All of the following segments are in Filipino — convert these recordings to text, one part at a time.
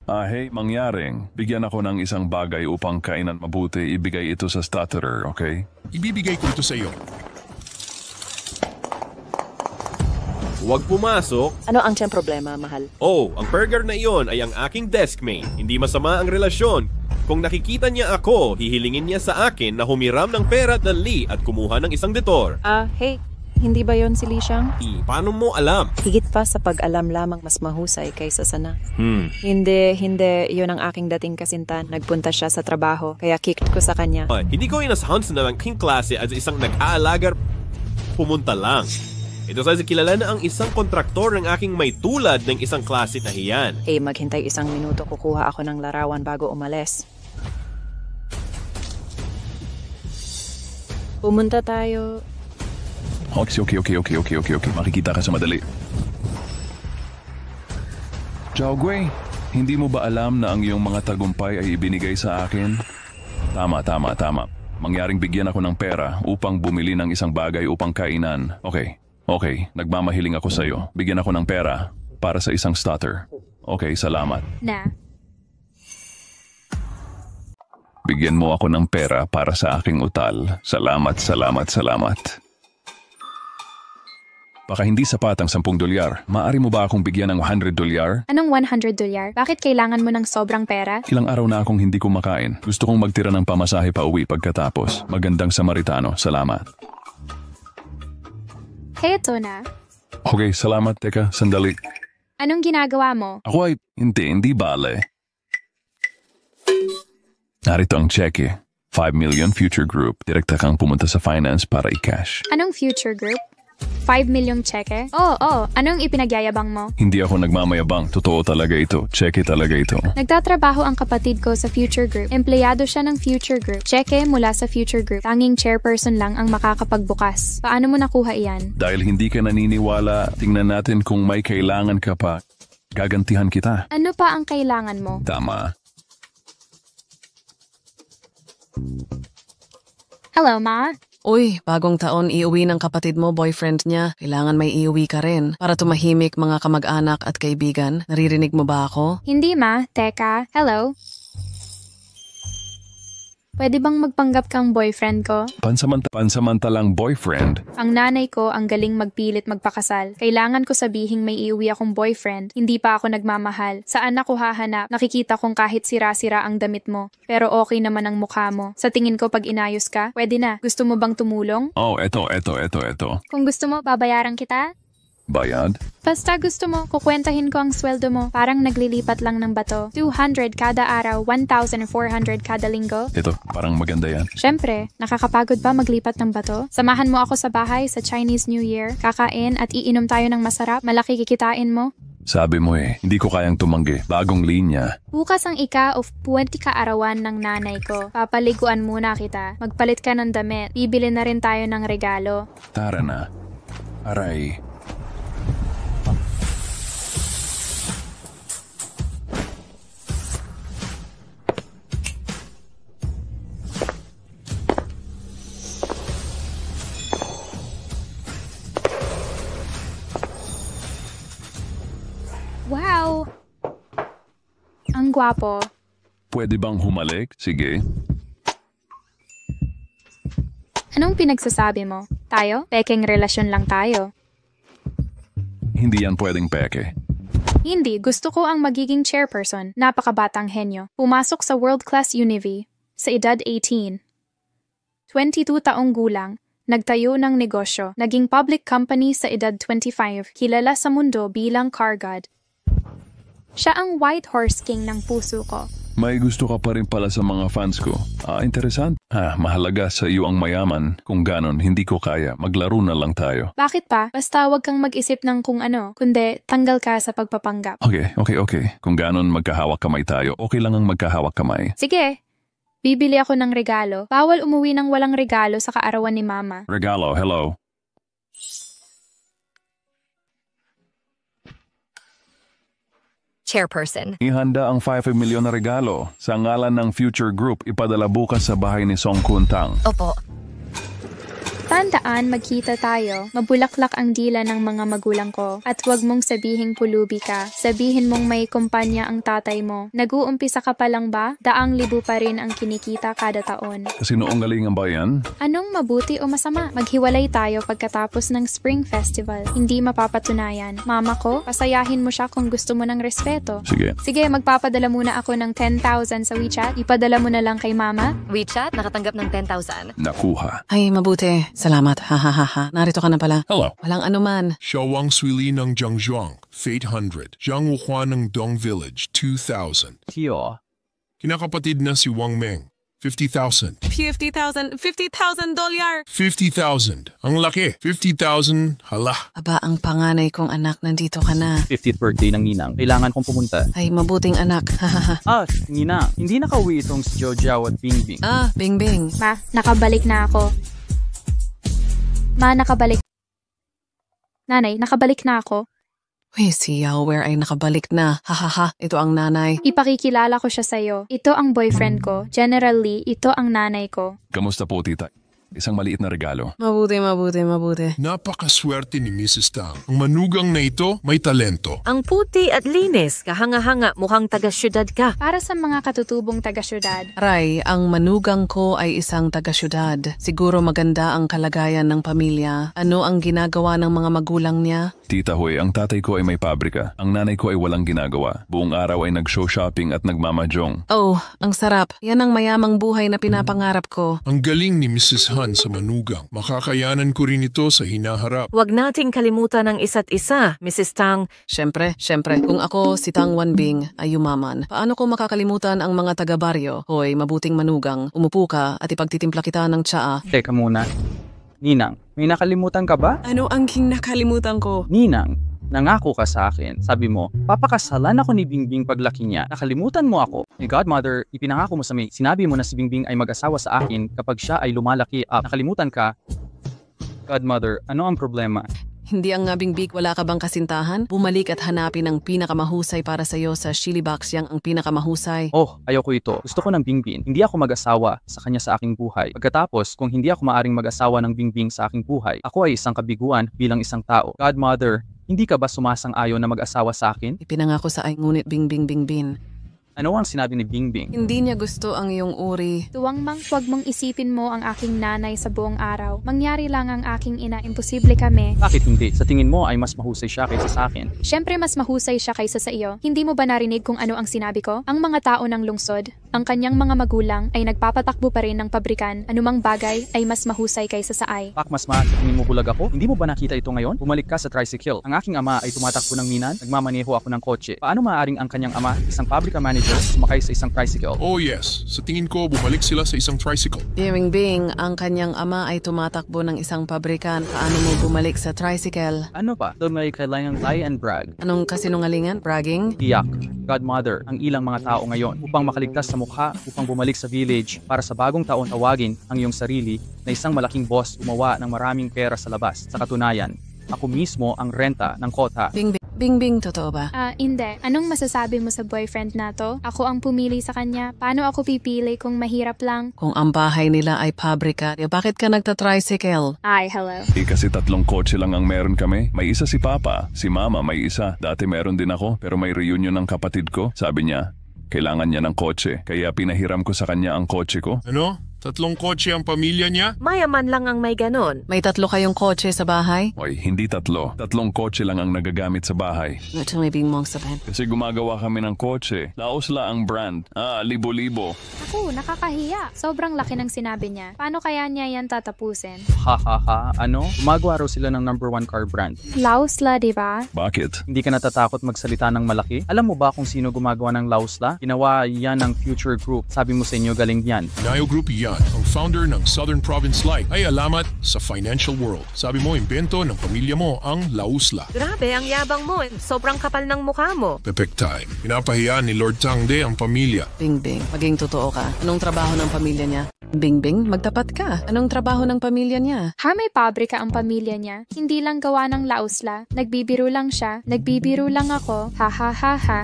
Hey, mangyaring. Bigyan ako ng isang bagay upang kainan mabuti. Ibigay ito sa stutterer, okay? Ibibigay ko ito sa iyo. Huwag pumasok. Ano ang tiyang problema, mahal? Oh, ang burger na iyon ay ang aking deskmate. Hindi masama ang relasyon. Kung nakikita niya ako, hihilingin niya sa akin na humiram ng pera at Lee at kumuha ng isang detor. Hey, hindi ba yon si Li Xiang? Paano mo alam? Higit pa sa pag-alam lamang mas mahusay kaysa sana. Hindi, yun ang aking dating kasintan. Nagpunta siya sa trabaho, kaya kicked ko sa kanya. Hindi ko inasahan sa aking klase at isang nag-aalagar pumunta lang. Ito sa kilala na ang isang kontraktor ng aking may tulad ng isang klase na hiyan. Maghintay isang minuto, kukuha ako ng larawan bago umalis. Pumunta tayo. Okay. Makikita ka sa madali. Zhao Gui, hindi mo ba alam na ang iyong mga tagumpay ay ibinigay sa akin? Tama. Mangyaring bigyan ako ng pera upang bumili ng isang bagay upang kainan. Okay, nagmamahiling ako sa iyo. Bigyan ako ng pera para sa isang starter. Okay, salamat. Bigyan mo ako ng pera para sa aking utal. Salamat. Baka hindi sapat ang $10. Maaari mo ba akong bigyan ng $100? Anong $100? Bakit kailangan mo ng sobrang pera? Ilang araw na akong hindi kumakain. Gusto kong magtira ng pamasahe pa uwi pagkatapos. Magandang Samaritano. Salamat. Hey, ito na. Okay, salamat. Teka, sandali. Anong ginagawa mo? Ako ay hindi bale. Narito ang cheque. 5 million future group. Direkta kang pumunta sa finance para i-cash. Anong future group? 5 milyong cheque? Oo. Anong ipinagyayabang mo? Hindi ako nagmamayabang. Totoo talaga ito. Cheque talaga ito. Nagtatrabaho ang kapatid ko sa future group. Empleyado siya ng future group. Cheque mula sa future group. Tanging chairperson lang ang makakapagbukas. Paano mo nakuha iyan? Dahil hindi ka naniniwala, tingnan natin kung may kailangan ka pa. Gagantihan kita. Ano pa ang kailangan mo? Tama. Hello, Ma. Uy, bagong taon iuwi ng kapatid mo, boyfriend niya. Kailangan may iuwi ka rin para tumahimik mga kamag-anak at kaibigan. Naririnig mo ba ako? Hindi, Ma. Teka. Hello? Pwede bang magpanggap kang boyfriend ko? Pansamantalang boyfriend? Ang nanay ko ang galing magpilit magpakasal. Kailangan ko sabihing may iuwi akong boyfriend. Hindi pa ako nagmamahal. Saan ako hahanap? Nakikita kong kahit sira-sira ang damit mo. Pero okay naman ang mukha mo. Sa tingin ko pag inayos ka, pwede na. Gusto mo bang tumulong? Oh, eto. Kung gusto mo, babayaran kita? Bayad? Basta gusto mo, kukwentahin ko ang sweldo mo. Parang naglilipat lang ng bato. 200 kada araw, 1,400 kada linggo. Ito, parang maganda yan. Siyempre, nakakapagod ba maglipat ng bato? Samahan mo ako sa bahay sa Chinese New Year. Kakain at iinom tayo ng masarap. Malaki kikitain mo. Sabi mo hindi ko kayang tumanggi. Bagong linya. Bukas ang ika of 20 kaarawan ng nanay ko. Papaliguan muna kita. Magpalit ka ng damit. Bibili na rin tayo ng regalo. Tara na. Aray. Wow! Ang gwapo. Pwede bang humalik? Sige. Anong pinagsasabi mo? Tayo? Pekeng relasyon lang tayo. Hindi yan pwedeng peke. Hindi, gusto ko ang magiging chairperson. Napakabatang henyo. Pumasok sa world-class Univi. Sa edad 18. 22 taong gulang. Nagtayo ng negosyo. Naging public company sa edad 25. Kilala sa mundo bilang car god. Siya ang White Horse King ng puso ko. May gusto ka pa rin pala sa mga fans ko. Interesant. Mahalaga sa iyo ang mayaman. Kung ganon, hindi ko kaya. Maglaro na lang tayo. Bakit pa? Basta wag kang mag-isip ng kung ano. Kundi, tanggal ka sa pagpapanggap. Okay. Kung ganon, magkahawak kamay tayo. Okay lang ang magkahawak kamay. Sige. Bibili ako ng regalo. Bawal umuwi ng walang regalo sa kaarawan ni Mama. Regalo, hello. Chairperson. Ihanda ang 5 milyon na regalo sa ngalan ng Future Group ipadala bukas sa bahay ni Song Kuntang. Opo. Tandaan, magkita tayo. Mabulaklak ang dila ng mga magulang ko. At huwag mong sabihing pulubi ka. Sabihin mong may kumpanya ang tatay mo. Nag-uumpisa ka pa lang ba? 200,000 pa rin ang kinikita kada taon. Kasinungaling ba yan? Anong mabuti o masama? Maghiwalay tayo pagkatapos ng Spring Festival. Hindi mapapatunayan. Mama ko, pasayahin mo siya kung gusto mo ng respeto. Sige. Sige, magpapadala muna ako ng 10,000 sa WeChat. Ipadala mo na lang kay Mama. WeChat, nakatanggap ng 10,000. Nakuha. Ay, mabuti. Salamat. Ha. Narito ka na pala. Hello. Walang anuman. Shawang Suili ng Jiangzhuang, Fate 100. Jiang Wuhua ng Dong Village, 2,000. Tio, Kinakapatid na si Wang Meng, 50,000. $50,000 $50,000. 50,000. Ang laki. 50,000. Hala. Aba, ang panganay kong anak, nandito ka na. 50th birthday ng Ninang. Kailangan kong pumunta. Ay, mabuting anak. Hahaha. Ninang, hindi nakauwi itong si Jojo at Bingbing. Bingbing. Ma, nakabalik na ako. Ma, nakabalik. Nanay, nakabalik na ako. Uy, si Yoware ay nakabalik na. Hahaha, ito ang nanay. Ipakikilala ko siya sa'yo. Ito ang boyfriend ko. General Lee, ito ang nanay ko. Kamusta po, tita? Isang maliit na regalo. Mabuti. Napakaswerte ni Mrs. Tang. Ang manugang na ito may talento. Ang puti at linis, kahanga-hanga, mukhang taga-syudad ka. Para sa mga katutubong taga-syudad. Ray, ang manugang ko ay isang taga-syudad. Siguro maganda ang kalagayan ng pamilya. Ano ang ginagawa ng mga magulang niya? Tita Hoy, ang tatay ko ay may pabrika. Ang nanay ko ay walang ginagawa. Buong araw ay nag-show shopping at nagmamajong. Oh, ang sarap. Yan ang mayamang buhay na pinapangarap ko. Ang galing ni Mrs. Han sa manugang. Makakayanan ko rin ito sa hinaharap. Huwag nating kalimutan ang isa't isa, Mrs. Tang. Siyempre. Kung ako si Tang Wanbing ay yumaman, paano ko makakalimutan ang mga taga-baryo? Hoy, mabuting manugang. Umupo ka at ipagtitimpla kita ng tsaa. Teka muna. Ninang, may nakalimutan ka ba? Ano ang kinakalimutan ko? Ninang, nangako ka sa akin. Sabi mo, papakasalan ako ni Bingbing paglaki niya. Nakalimutan mo ako. Ni Godmother, ipinangako mo sa may. Sinabi mo na si Bingbing ay mag-asawa sa akin kapag siya ay lumalaki up. Nakalimutan ka. Godmother, ano ang problema? Hindi ang Bingbing, wala ka bang kasintahan? Bumalik at hanapin ang pinakamahusay para sa'yo sa Chili Box, yang ang pinakamahusay. Oh, ayoko ito. Gusto ko ng Bingbing. Hindi ako mag-asawa sa kanya sa aking buhay. Pagkatapos, kung hindi ako maaring mag-asawa ng Bingbing sa aking buhay, ako ay isang kabiguan bilang isang tao. Godmother, hindi ka ba sumasang-ayon na mag-asawa sa akin? Ipinangako sa ay ngunit Bingbing. Ano ang sinabi ni Bingbing? Hindi niya gusto ang iyong uri. Tuwang mang, huwag mong isipin mo ang aking nanay sa buong araw. Mangyari lang ang aking ina, imposible kami. Bakit hindi? Sa tingin mo ay mas mahusay siya kaysa sa akin. Siyempre mas mahusay siya kaysa sa iyo. Hindi mo ba narinig kung ano ang sinabi ko? Ang mga tao ng lungsod, ang kanyang mga magulang ay nagpapatakbo pa rin ng pabrikan. Anumang bagay ay mas mahusay kaysa sa ay. Pakmasma, sa tingin mo bulag ako? Hindi mo ba nakita ito ngayon? Bumalik ka sa tricycle. Ang aking ama ay tumatakbo ng minan, nagmamaneho ako ng kotse. Paano maaaring ang kanyang ama, isang pabrika manager, sumakay sa isang tricycle? Oh yes, sa tingin ko bumalik sila sa isang tricycle. Bingbing, ang kanyang ama ay tumatakbo ng isang pabrikan. Paano mo bumalik sa tricycle? Ano pa? Doon may kailangang lie and brag. Anong kasinungalingan? Bragging? Tiyak, Godmother, ang ilang mga tao ngayon upang makaligtas sa mukha, upang bumalik sa village para sa bagong taon tawagin ang iyong sarili na isang malaking boss gumawa ng maraming pera sa labas. Sa katunayan, ako mismo ang renta ng kota. Bingbing, totoo ba? Hindi. Anong masasabi mo sa boyfriend na to? Ako ang pumili sa kanya. Paano ako pipili kung mahirap lang? Kung ang bahay nila ay pabrika, bakit ka nagta-tricycle? Ay, hello. Kasi 3 kotse lang ang meron kami. May isa si Papa, si Mama may isa. Dati meron din ako, pero may reunion ng kapatid ko. Sabi niya, kailangan niya ng kotse. Kaya pinahiram ko sa kanya ang kotse ko. Ano? 3 kotse ang pamilya niya? Mayaman lang ang may ganon. May 3 kayong kotse sa bahay? Oy, hindi 3. 3 kotse lang ang nagagamit sa bahay. Ito may bing mong sabihin. Kasi gumagawa kami ng kotse. Laosla ang brand. Libo-libo. Ako, nakakahiya. Sobrang laki ng sinabi niya. Paano kaya niya yan tatapusin? Ano? Gumagawa raw sila ng #1 car brand. Lausla, di ba? Bakit? Hindi ka natatakot magsalita ng malaki? Alam mo ba kung sino gumagawa ng Lausla? Ginawa yan ng Future Group. Sabi mo sa inyo galing yan. Nayo Group yan. Ang founder ng Southern Province Light ay alamat sa financial world. Sabi mo, imbento ng pamilya mo ang Lausla. Grabe, ang yabang mo. Sobrang kapal ng mukha mo. Perfect time. Pinapahiyaan ni Lord Tangde ang pamilya. Bingbing, maging totoo ka. Anong trabaho ng pamilya niya? Bingbing, magtapat ka. Anong trabaho ng pamilya niya? May pabrika ang pamilya niya. Hindi lang gawa ng lausla. Nagbibiro lang siya. Nagbibiro lang ako. Ha ha ha ha.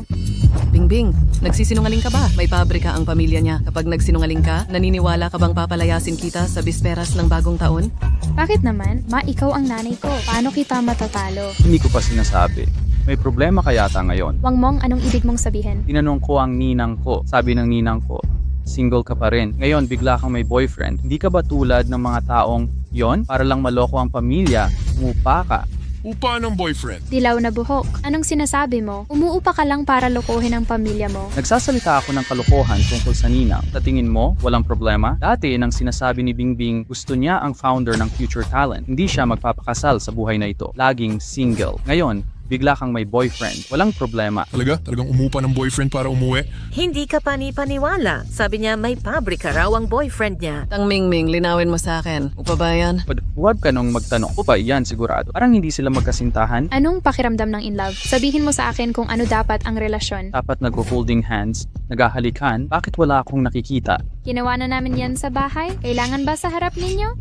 Bingbing, Bingbing, nagsisinungaling ka ba? May pabrika ang pamilya niya. Kapag nagsinungaling ka, naniniwala ka bang papalayasin kita sa bisperas ng bagong taon? Bakit naman? Ma, ikaw ang nanay ko. Paano kita matatalo? Hindi ko pa sinasabi. May problema ka yata ngayon. Wang Mong, anong ibig mong sabihin? Tinanong ko ang ninang ko. Sabi ng ninang ko, single ka pa rin. Ngayon, bigla kang may boyfriend. Hindi ka ba tulad ng mga taong yon? Para lang maloko ang pamilya, umupa ka. Upa ng boyfriend. Dilaw na buhok. Anong sinasabi mo? Umuupa ka lang para lokohin ang pamilya mo. Nagsasalita ako ng kalokohan tungkol sa ninang. Sa tingin mo, walang problema? Dati, nang sinasabi ni Bingbing, gusto niya ang founder ng Future Talent. Hindi siya magpapakasal sa buhay na ito. Laging single. Ngayon, bigla kang may boyfriend. Walang problema. Talagang umupa ng boyfriend para umuwi? Hindi ka paniwala. Sabi niya may pabrika raw ang boyfriend niya. Tang Mingming, linawin mo sa akin. Upa ba yan? Huwag ka nung magtanong. Upa, yan sigurado. Parang hindi sila magkasintahan. Anong pakiramdam ng in love? Sabihin mo sa akin kung ano dapat ang relasyon. Dapat nag-holding hands, naghahalikan. Bakit wala akong nakikita? Ginawa na namin yan sa bahay. Kailangan ba sa harap ninyo?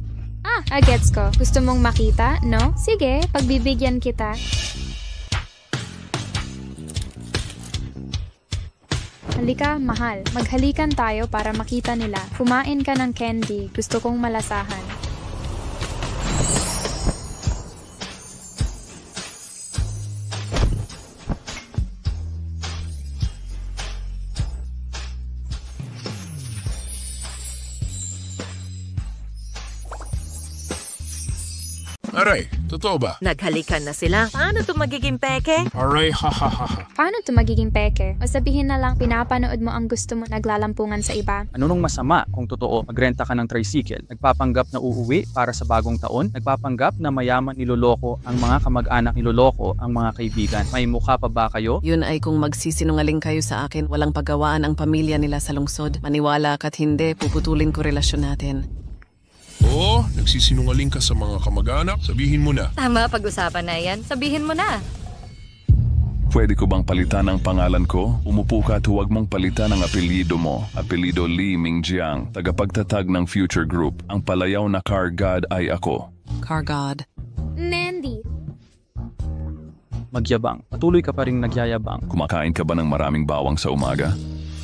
Gets ko. Gusto mong makita, no? Sige, pagbibigyan kita. Halika, mahal. Maghalikan tayo para makita nila. Kumain ka ng candy. Gusto kong malasahan. Aray, totoo ba? Naghalikan na sila. Paano to magiging peke? Aray, ha. Paano to magiging peke? O sabihin na lang pinapanood mo ang gusto mo naglalampungan sa iba. Ano nung masama kung totoo? Magrenta ka ng tricycle. Nagpapanggap na uuwi para sa bagong taon. Nagpapanggap na mayaman niloloko ang mga kamag-anak, niloloko ang mga kaibigan. May mukha pa ba kayo? Yun ay kung magsisinungaling kayo sa akin, walang paggawaan ang pamilya nila sa lungsod. Maniwala ka't hindi, puputulin ko relasyon natin. Oo, nagsisinungaling ka sa mga kamag-anak. Sabihin mo na. Tama, pag-usapan na yan. Sabihin mo na. Pwede ko bang palitan ang pangalan ko? Umupo ka at huwag mong palitan ang apelyido mo. Apelyido Li Mingjiang, tagapagtatag ng Future Group. Ang palayaw na car god ay ako. Car God. Nandy. Magyabang. Patuloy ka pa rin nagyayabang. Kumakain ka ba ng maraming bawang sa umaga?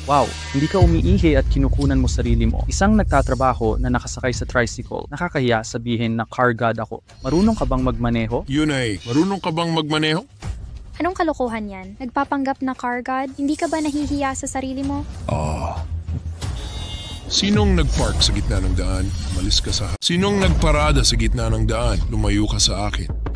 Wow, hindi ka umiihi at kinukunan mo sarili mo. Isang nagtatrabaho na nakasakay sa tricycle, nakakahiya sabihin na car god ako. Marunong ka bang magmaneho? Yun ay, marunong ka bang magmaneho? Anong kalokohan yan? Nagpapanggap na car god? Hindi ka ba nahihiya sa sarili mo? Sinong nagpark sa gitna ng daan? Umalis ka sa... Sinong nagparada sa gitna ng daan? Lumayo ka sa akin.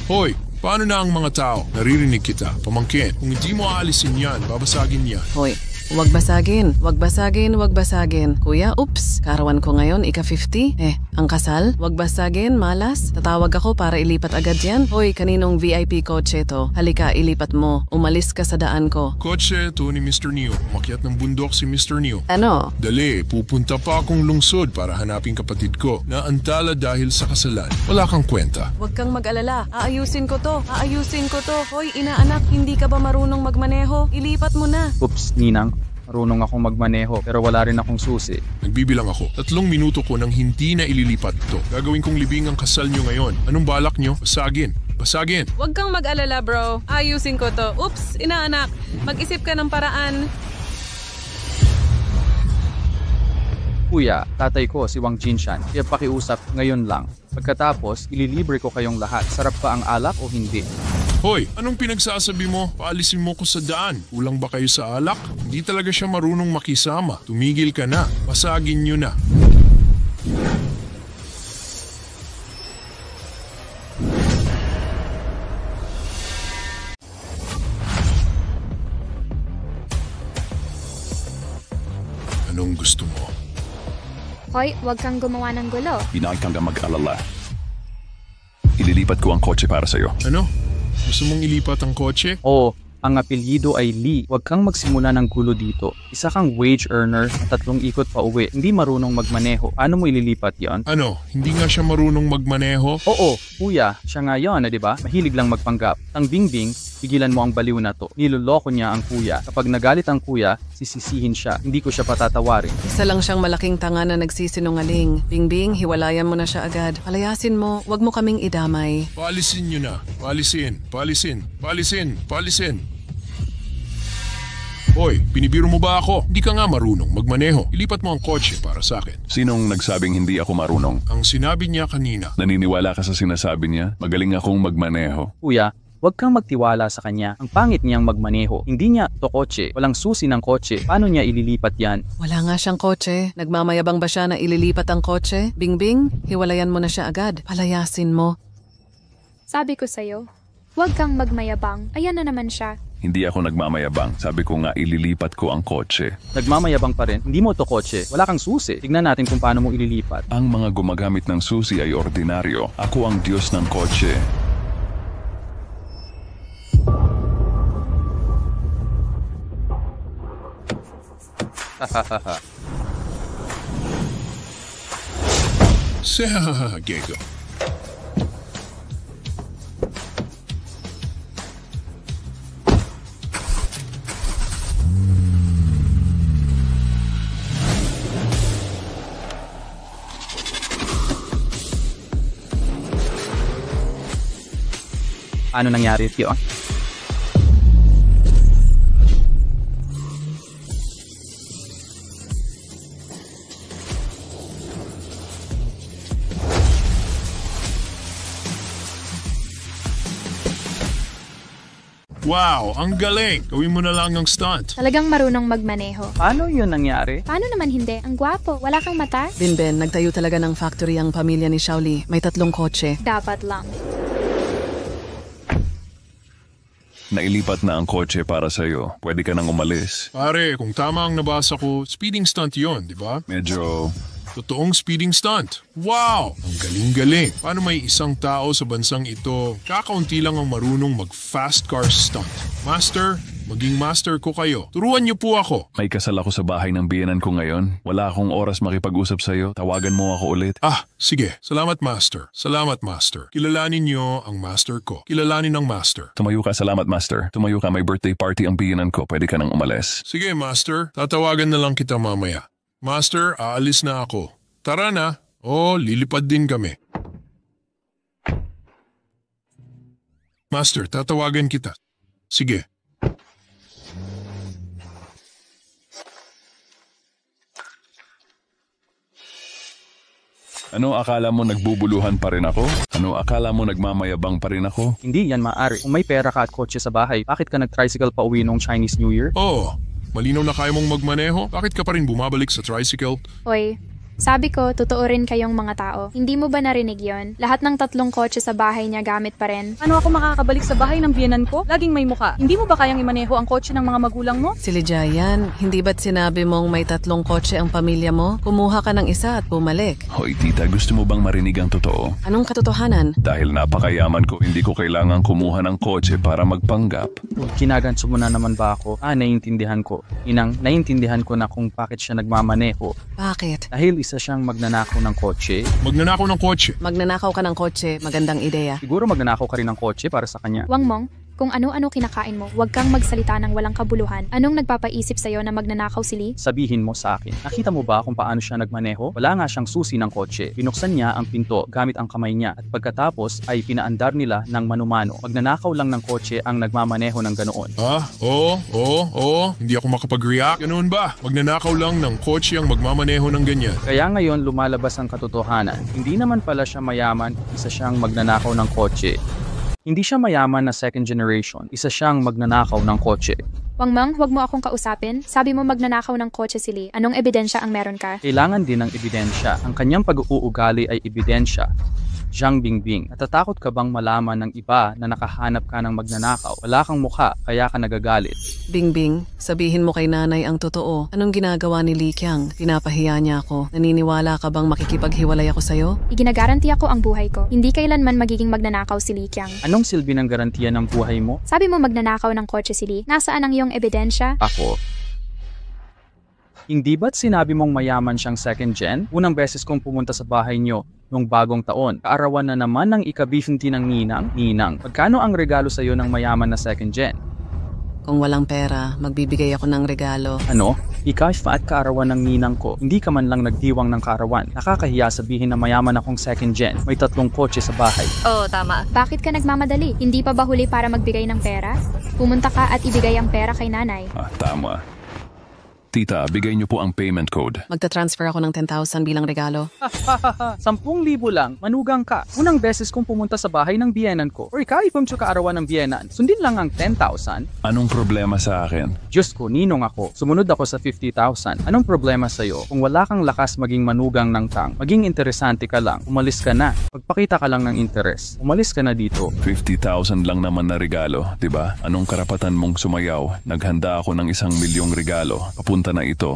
Hoy, paano na ang mga tao? Naririnig kita. Pamangkin, kung hindi mo aalisin yan, babasagin yan. Hoy, wag basagin. Wag basagin, wag basagin. Kuya, oops. Karawan ko ngayon, ika-50. Ang kasal? Wag basagin, malas. Tatawag ako para ilipat agad yan. Hoy, kaninong VIP kotse to? Halika, ilipat mo. Umalis ka sa daan ko. Kotse, to ni Mr. New. Umakyat ng bundok si Mr. New. Ano? Dali, pupunta pa akong lungsod para hanapin kapatid ko na antala dahil sa kasalan. Wala kang kwenta. Huwag kang mag-alala. Aayusin ko to. Aayusin ko to. Hoy, inaanak, hindi ka ba marunong magmaneho? Ilipat mo na. Oops, ninang. Marunong akong magmaneho pero wala rin akong susi. Nagbibilang ako. 3 minuto ko nang hindi na ililipat ito. Gagawin kong libing ang kasal nyo ngayon. Anong balak nyo? Basagin. Basagin. Huwag kang mag-alala, bro. Ayusin ko to. Oops, inaanak. Mag-isip ka ng paraan. Kuya, tatay ko si Wang Jinshan. Kaya pakiusap ngayon lang. Pagkatapos, ililibre ko kayong lahat. Sarap pa ang alak o hindi? Hoy, anong pinagsasabi mo? Paalisin mo ko sa daan. Kulang ba kayo sa alak? Hindi talaga siya marunong makisama. Tumigil ka na. Pasagin nyo na. Anong gusto mo? Hoy, huwag kang gumawa ng gulo. Hinahit kang mag-alala. Ililipat ko ang kotse para sa'yo. Ano? Gusto mong ilipat ang kotse? Oo, Ang apelyido ay Lee. Huwag kang magsimula ng gulo dito. Isa kang wage earner na 3 ikot pa uwi. Hindi marunong magmaneho. Paano mo ililipat yon? Ano, hindi nga siya marunong magmaneho? Oo, kuya. Siya nga yun, di ba? Mahilig lang magpanggap. Ang Bingbing, pigilan mo ang baliw na to. Niloloko niya ang kuya. Kapag nagalit ang kuya, sisisihin siya. Hindi ko siya patatawarin. Isa lang siyang malaking tanga na nagsisinungaling. Bingbing, hiwalayan mo na siya agad. Palayasin mo, wag mo kaming idamay. Paalisin nyo na. Paalisin. Paalisin. Paalisin. Paalisin. Hoy, binibiro mo ba ako? Hindi ka nga marunong magmaneho. Ilipat mo ang kotse para sa akin. Sinong nagsabing hindi ako marunong? Ang sinabi niya kanina. Naniniwala ka sa sinasabi niya? Magaling akong magmaneho. Kuya, huwag kang magtiwala sa kanya. Ang pangit niyang magmaneho. Hindi niya to kotse. Walang susi ng kotse. Paano niya ililipat yan? Wala nga siyang kotse. Nagmamayabang ba siya na ililipat ang kotse? Bingbing, hiwalayan mo na siya agad. Palayasin mo. Sabi ko sa'yo, huwag kang magmayabang. Ayan na naman siya. Hindi ako nagmamayabang. Sabi ko nga ililipat ko ang kotse. Nagmamayabang pa rin. Hindi mo to kotse. Wala kang susi. Tignan natin kung paano mo ililipat. Ang mga gumagamit ng susi ay ordinaryo. Ako ang Diyos ng kotse. Gego. Ano nangyari yun? Wow, ang galing! Gawin mo na lang ang stunt. Talagang marunong magmaneho. Paano yun nangyari? Paano naman hindi? Ang gwapo. Wala kang mata? Binben, nagtayo talaga ng factory ang pamilya ni Shaoli. May 3 kotse. Dapat lang. Nailipat na ang kotse para sa'yo. Pwede ka nang umalis. Pare, kung tama ang nabasa ko, speeding stunt yon, di ba? Medyo... Totoong speeding stunt. Wow! Ang galing-galing. Paano may isang tao sa bansang ito, kakaunti lang ang marunong mag-fast car stunt? Master, maging master ko kayo. Turuan niyo po ako. May kasal ako sa bahay ng biyenan ko ngayon. Wala akong oras makipag-usap sa'yo. Tawagan mo ako ulit. Ah, sige. Salamat, master. Salamat, master. Kilalanin niyo ang master ko. Kilalanin ang master. Tumayo ka, salamat master. Tumayo ka, may birthday party ang biyenan ko. Pwede ka nang umalis. Sige, master. Tatawagan na lang kita mamaya. Master, aalis na ako. Tara na. Lilipad din kami. Master, tatawagan kita. Sige. Ano akala mo nagbubuluhan pa rin ako? Ano akala mo nagmamayabang pa rin ako? Hindi yan maaari. Kung may pera ka at kotse sa bahay, bakit ka nag-tricycle pa uwi noong Chinese New Year? Malinaw na kaya mong magmaneho? Bakit ka pa rin bumabalik sa tricycle? Hoy, sabi ko, totoo rin kayong mga tao. Hindi mo ba narinig yon? Lahat ng 3 kotse sa bahay niya gamit pa rin. Ano ako makakabalik sa bahay ng biyenan ko? Laging may muka. Hindi mo ba kayang imaneho ang kotse ng mga magulang mo? Si Lijayan, hindi ba't sinabi mong may 3 kotse ang pamilya mo? Kumuha ka ng isa at bumalik. Hoy tita, gusto mo bang marinig ang totoo? Anong katotohanan? Dahil napakayaman ko, hindi ko kailangang kumuha ng kotse para magpanggap. Ginaganso mo na naman ba ako? Naiintindihan ko. Inang, naiintindihan ko na kung bakit siya nagmamaneho. Bakit? Dahil isa siyang magnanakaw ng kotse. Magnanakaw ng kotse? Magnanakaw ka ng kotse, magandang ideya. Siguro magnanakaw ka rin ng kotse para sa kanya. Wangmong, kung ano-ano kinakain mo, huwag kang magsalita ng walang kabuluhan. Anong nagpapaisip sa'yo na magnanakaw si Lee? Sabihin mo sa akin, nakita mo ba kung paano siya nagmaneho? Wala nga siyang susi ng kotse. Binuksan niya ang pinto gamit ang kamay niya at pagkatapos ay pinaandar nila ng manumano. Magnanakaw lang ng kotse ang nagmamaneho ng ganoon. Hindi ako makapag-react. Ganoon ba? Magnanakaw lang ng kotse ang magmamaneho ng ganyan. Kaya ngayon lumalabas ang katotohanan. Hindi naman pala siya mayaman, isa siyang magnanakaw ng kotse. Hindi siya mayaman na second generation. Isa siyang magnanakaw ng kotse. Wangmang, huwag mo akong kausapin. Sabi mo magnanakaw ng kotse si Lee. Anong ebidensya ang meron ka? Kailangan din ng ebidensya. Ang kanyang pag-uugali ay ebidensya. Zhang Bingbing, natatakot ka bang malaman ng iba na nakahanap ka ng magnanakaw? Wala kang mukha, kaya ka nagagalit. Bingbing, sabihin mo kay nanay ang totoo. Anong ginagawa ni Li Qiang? Pinapahiya niya ako. Naniniwala ka bang makikipaghiwalay ako sa'yo? Iginagaranti ako ang buhay ko. Hindi kailanman magiging magnanakaw si Li Qiang. Anong silbi ng garantiya ng buhay mo? Sabi mo magnanakaw ng kotse si Li. Nasaan ang iyong ebidensya? Ako. Hindi ba't sinabi mong mayaman siyang second gen? Unang beses kong pumunta sa bahay niyo nung bagong taon. Kaarawan na naman ng ika-50 ng Ninang. Ninang, magkano ang regalo sa'yo ng mayaman na second gen? Kung walang pera, magbibigay ako ng regalo. Ano? Ika-5 at kaarawan ng ninang ko. Hindi ka man lang nagdiwang ng kaarawan. Nakakahiya sabihin na mayaman akong second gen. May 3 kotse sa bahay. Oo, tama. Bakit ka nagmamadali? Hindi pa ba huli para magbigay ng pera? Pumunta ka at ibigay ang pera kay nanay. Tama. Tita, bigay niyo po ang payment code. Magta-transfer ako ng 10,000 bilang regalo. 10,000 lang, manugang ka. Unang beses kong pumunta sa bahay ng biyenan ko. Or ika-5 kaarawan ng biyenan. Sundin lang ang 10,000. Anong problema sa akin? Diyos ko, ninong ako. Sumunod ako sa 50,000. Anong problema sa'yo? Kung wala kang lakas maging manugang ng tang, maging interesante ka lang, umalis ka na. Pagpakita ka lang ng interes, umalis ka na dito. 50,000 lang naman na regalo, diba? Anong karapatan mong sumayaw? Naghanda ako ng 1,000,000 regalo. Papunta na ito.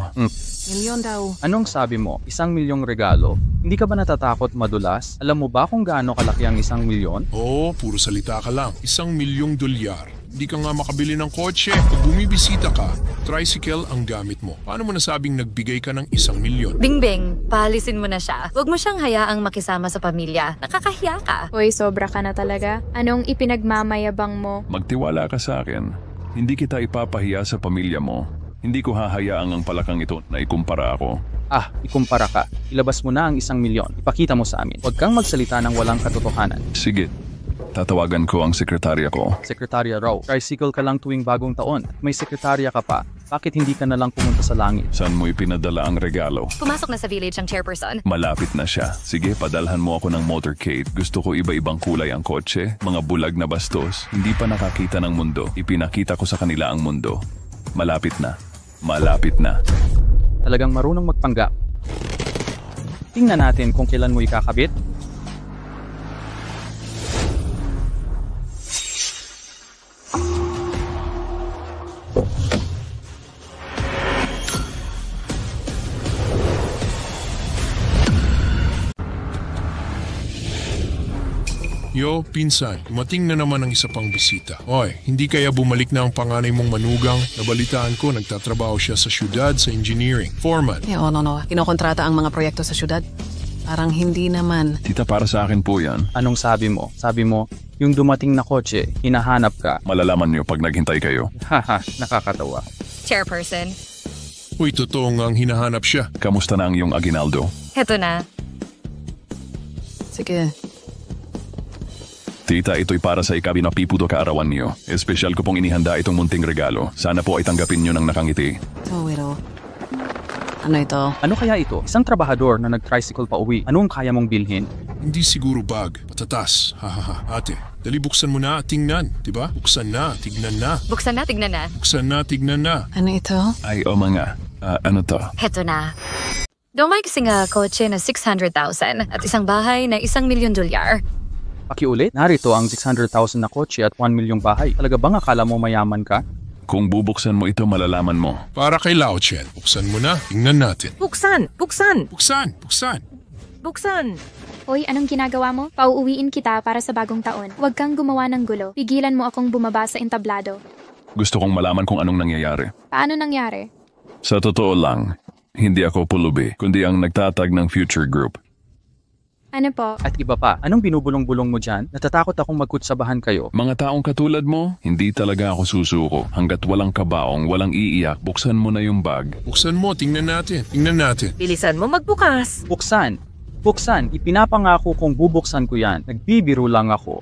Milyon daw. Anong sabi mo? 1,000,000 regalo? Hindi ka ba natatakot madulas? Alam mo ba kung gaano kalaki ang 1,000,000? Oo, puro salita ka lang. $1,000,000. Hindi ka nga makabili ng kotse. Pag bumibisita ka, tricycle ang gamit mo. Paano mo nasabing nagbigay ka ng 1,000,000? Bingbing, pahalisin mo na siya. Huwag mo siyang hayaang makisama sa pamilya. Nakakahiya ka. Hoy, sobra ka na talaga. Anong ipinagmamayabang mo? Magtiwala ka sa akin. Hindi kita ipapahiya sa pamilya mo. Hindi ko hahayaang ang palakang ito na ikumpara ako. Ikumpara ka. Ilabas mo na ang 1,000,000. Ipakita mo sa amin. Huwag kang magsalita ng walang katotohanan. Sige. Tatawagan ko ang sekretarya ko. Sekretarya raw. Tricycle ka lang tuwing bagong taon. May sekretarya ka pa. Bakit hindi ka na lang pumunta sa langit? Saan mo ipinadala ang regalo? Pumasok na sa village ang chairperson. Malapit na siya. Sige, padalhan mo ako ng motorcade. Gusto ko iba-ibang kulay ang kotse, mga bulag na bastos. Hindi pa nakakita ng mundo. Ipinakita ko sa kanila ang mundo. Malapit na. Malapit na. Talagang marunong magpanggap. Tingnan natin kung kailan mo ikakabit. Yo, pinsan, dumating na naman ang isa pang bisita. Oy, hindi kaya bumalik na ang panganay mong manugang? Nabalitaan ko, nagtatrabaho siya sa syudad sa engineering. Foreman. No. Kinokontrata ang mga proyekto sa syudad. Parang hindi naman. Tita, para sa akin po yan. Anong sabi mo? Sabi mo, yung dumating na kotse, hinahanap ka. Malalaman niyo pag naghintay kayo. Haha, nakakatawa. Chairperson, Uy, totoo nga ang hinahanap siya. Kamusta na ang iyong aginaldo? heto na. Sige. Tita, ito'y para sa ika-50 kaarawan niyo. Espesyal ko pong inihanda itong munting regalo. Sana po ay tanggapin niyo ng nakangiti. Tawiro. Ano ito? Ano kaya ito? Isang trabahador na nag-tricycle pa uwi. Anong kaya mong bilhin? Hindi siguro bag. Patatas. Hahaha. Ate, dali buksan mo na, tingnan. Diba? Buksan na, tignan na. Buksan na, tignan na. Buksan na, tignan na. Ano ito? Ay, o mga. Ano to? Heto na. Dumay kasi nga kotse na 600,000 at isang bahay na $1,000,000. Pakiulit, narito ang 600,000 na kotse at 1,000,000 bahay. Talaga bang akala mo mayaman ka? Kung bubuksan mo ito, malalaman mo. Para kay Lao Chen. Buksan mo na, tingnan natin. Buksan! Buksan! Buksan, buksan. Buksan! Hoy, anong ginagawa mo? Pauuwiin kita para sa bagong taon. Huwag kang gumawa ng gulo. Pigilan mo akong bumaba sa entablado. Gusto kong malaman kung anong nangyayari. Paano nangyari? Sa totoo lang, hindi ako pulubi, kundi ang nagtatag ng Future Group. Ano po? At iba pa, anong binubulong-bulong mo dyan? Natatakot akong magkutsabahan kayo. Mga taong katulad mo, hindi talaga ako susuko. Hanggat walang kabaong, walang iiyak, buksan mo na yung bag. Buksan mo, tingnan natin. Tingnan natin. Bilisan mo magbukas. Buksan! Buksan! Ipinapangako kong bubuksan ko yan. Nagbibiro lang ako.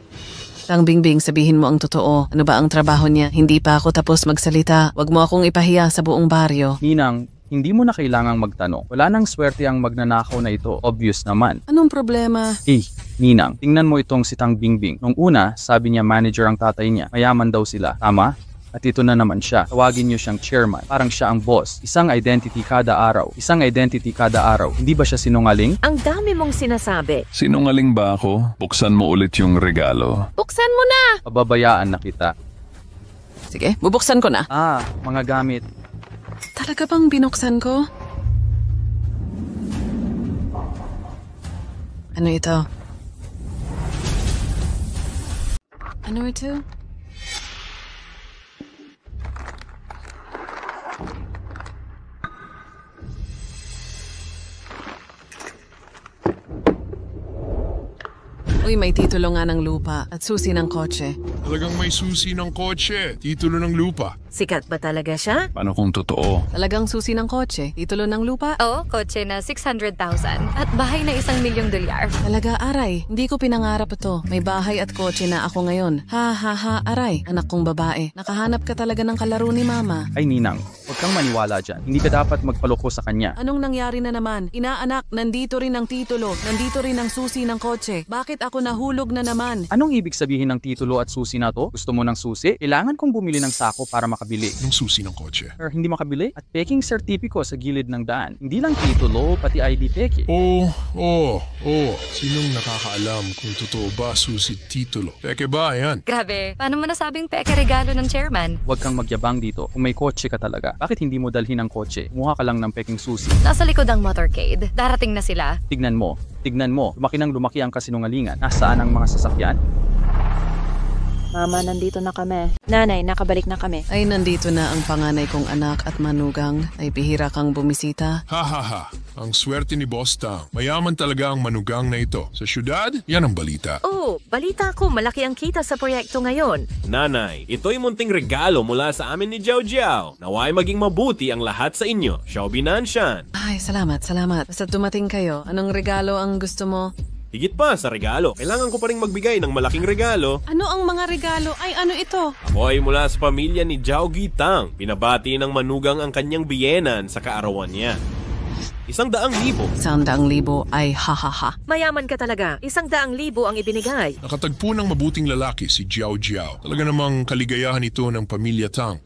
Tang Bingbing, sabihin mo ang totoo. Ano ba ang trabaho niya? Hindi pa ako tapos magsalita. Wag mo akong ipahiya sa buong baryo. Ninang, hindi mo na kailangang magtanong. Wala nang swerte ang magnanakaw na ito. Obvious naman. Anong problema? Ninang, tingnan mo itong si Tang Bingbing. Nung una, sabi niya manager ang tatay niya. Mayaman daw sila. Tama? At ito na naman siya. Tawagin niyo siyang chairman. Parang siya ang boss. Isang identity kada araw. Isang identity kada araw. Hindi ba siya sinungaling? Ang dami mong sinasabi. Sinungaling ba ako? Buksan mo ulit yung regalo. Buksan mo na! Pababayaan na kita. Sige, bubuksan ko na. Mga gamit. Talaga bang binuksan ko? Ano ito? Ano ito? Uy, may titulo nga ng lupa at susi ng kotse. Talagang may susi ng kotse, titulo ng lupa. Sikat ba talaga siya? Paano kung totoo? Talagang susi ng kotse, titulo ng lupa. Oo, kotse na 600,000 at bahay na $1,000,000. Talaga, aray. Hindi ko pinangarap ito. May bahay at kotse na ako ngayon. Ha, aray. Anak kong babae. Nakahanap ka talaga ng kalaro ni mama. Ay ninang, huwag kang maniwala dyan. Hindi ka dapat magpaloko sa kanya. Anong nangyari na naman? Inaanak, nandito rin ang titulo. Nandito rin ang susi ng kotse. Bakit ako nahulog na naman? Anong ibig sabihin ng titulo at susi na to? Gusto mo ng susi? Kailangan kong bumili ng sako para makabili. Ng susi ng kotse. Or hindi makabili? At peking sertipiko sa gilid ng daan. Hindi lang titulo, pati ID peke. Sinong nakakaalam kung totoo ba susi titulo? Peke ba yan? Grabe, paano mo nasabing peke regalo ng chairman? Huwag kang magyabang dito. Kung may kotse ka talaga, bakit hindi mo dalhin ang kotse? Kumuha ka lang ng peking susi. Nasa likod ang motorcade. Darating na sila. Tignan mo. Lumaki nang lumaki ang kasinungalingan. Nasaan ang mga sasakyan? Mama, nandito na kami. Nanay, nakabalik na kami. Ay, nandito na ang panganay kong anak at manugang. Ay, bihira kang bumisita. Ha. Ang swerte ni Boss Tang. Mayaman talaga ang manugang na ito. Sa syudad, yan ang balita. Balita ko malaki ang kita sa proyekto ngayon. Nanay, ito'y munting regalo mula sa amin ni Jiao Jiao. Naway maging mabuti ang lahat sa inyo. Xiao Binanshan. Ay, salamat. Basta dumating kayo. Anong regalo ang gusto mo? Higit pa sa regalo, kailangan ko pa rin magbigay ng malaking regalo. Ano ang mga regalo? Ay, ano ito? Ako ay mula sa pamilya ni Jiao Gitang. Pinabati ng manugang ang kanyang biyenan sa kaarawan niya. 100,000. 100,000 ay ha. Mayaman ka talaga. 100,000 ang ibinigay. Nakatagpo ng mabuting lalaki si Jiao Jiao. Talaga namang kaligayahan ito ng pamilya Tang.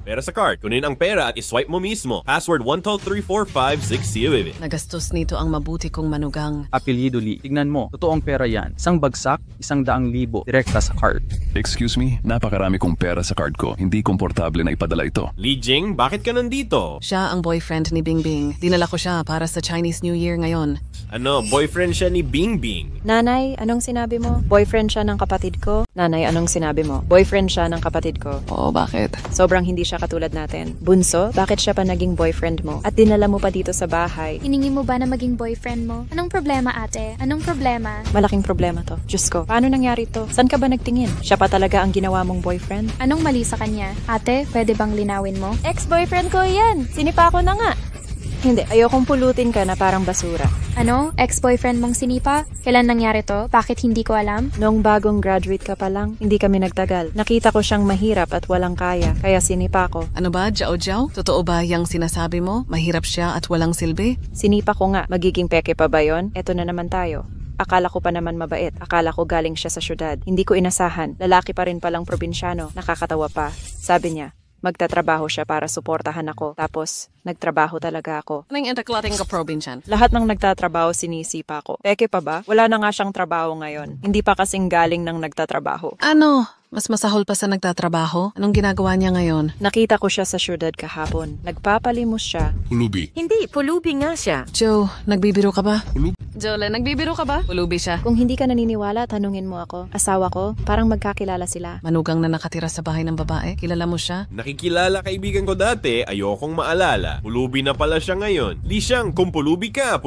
Pera sa card, kunin ang pera at iswipe mo mismo. Password 1234566. Nagastos nito ang mabuti kong manugang. Apelyido Lee. Tignan mo. Totoong pera yan. Isang bagsak, 100,000. Direkta sa card. Excuse me, napakarami kong pera sa card ko. Hindi komportable na ipadala ito. Li Jing, bakit ka nandito? Siya ang boyfriend ni Bingbing. Dinala ko siya para sa Chinese New Year ngayon. Ano, boyfriend siya ni Bingbing? Nanay, anong sinabi mo? Boyfriend siya ng kapatid ko? Nanay, anong sinabi mo? Boyfriend siya ng kapatid ko. Oo, bakit? Sobrang hindi siya katulad natin. Bunso, bakit siya pa naging boyfriend mo? At dinala mo pa dito sa bahay. Hiningi mo ba na maging boyfriend mo? Anong problema, ate? Anong problema? Malaking problema to. Diyos ko, paano nangyari to? Saan ka ba nagtingin? Siya pa talaga ang ginawa mong boyfriend? Anong mali sa kanya? Ate, pwede bang linawin mo? Ex-boyfriend ko yan! Sinipa ko na nga! Hindi, ayokong pulutin ka na parang basura. Ano? Ex-boyfriend mong sinipa? Kailan nangyari to? Bakit hindi ko alam? Noong bagong graduate ka pa lang, hindi kami nagtagal. Nakita ko siyang mahirap at walang kaya, kaya sinipa ko. Ano ba, Jiao Jiao? Totoo ba yung sinasabi mo? Mahirap siya at walang silbi? Sinipa ko nga, magiging peke pa ba yun? Eto na naman tayo. Akala ko pa naman mabait. Akala ko galing siya sa syudad. Hindi ko inasahan. Lalaki pa rin palang probinsyano. Nakakatawa pa. Sabi niya, magtatrabaho siya para suportahan ako. Tapos, nagtrabaho talaga ako. Anong entaklating ka probinsyan? Lahat ng nagtatrabaho sinisipa ko. Peke pa ba? Wala na nga siyang trabaho ngayon. Hindi pa kasing galing ng nagtatrabaho. Ano? Mas masahol pa sa nagtatrabaho? Anong ginagawa niya ngayon? Nakita ko siya sa syudad kahapon. Nagpapalimos siya. Pulubi. Hindi, pulubi nga siya. Joe, nagbibiro ka ba? Pulubi. Jole, nagbibiro ka ba? Pulubi siya. Kung hindi ka naniniwala, tanungin mo ako. Asawa ko, parang magkakilala sila. Manugang na nakatira sa bahay ng babae. Kilala mo siya? Nakikilala kaibigan ko dati, ayokong maalala. Pulubi na pala siya ngayon. Li Siyang, kung pulubi ka.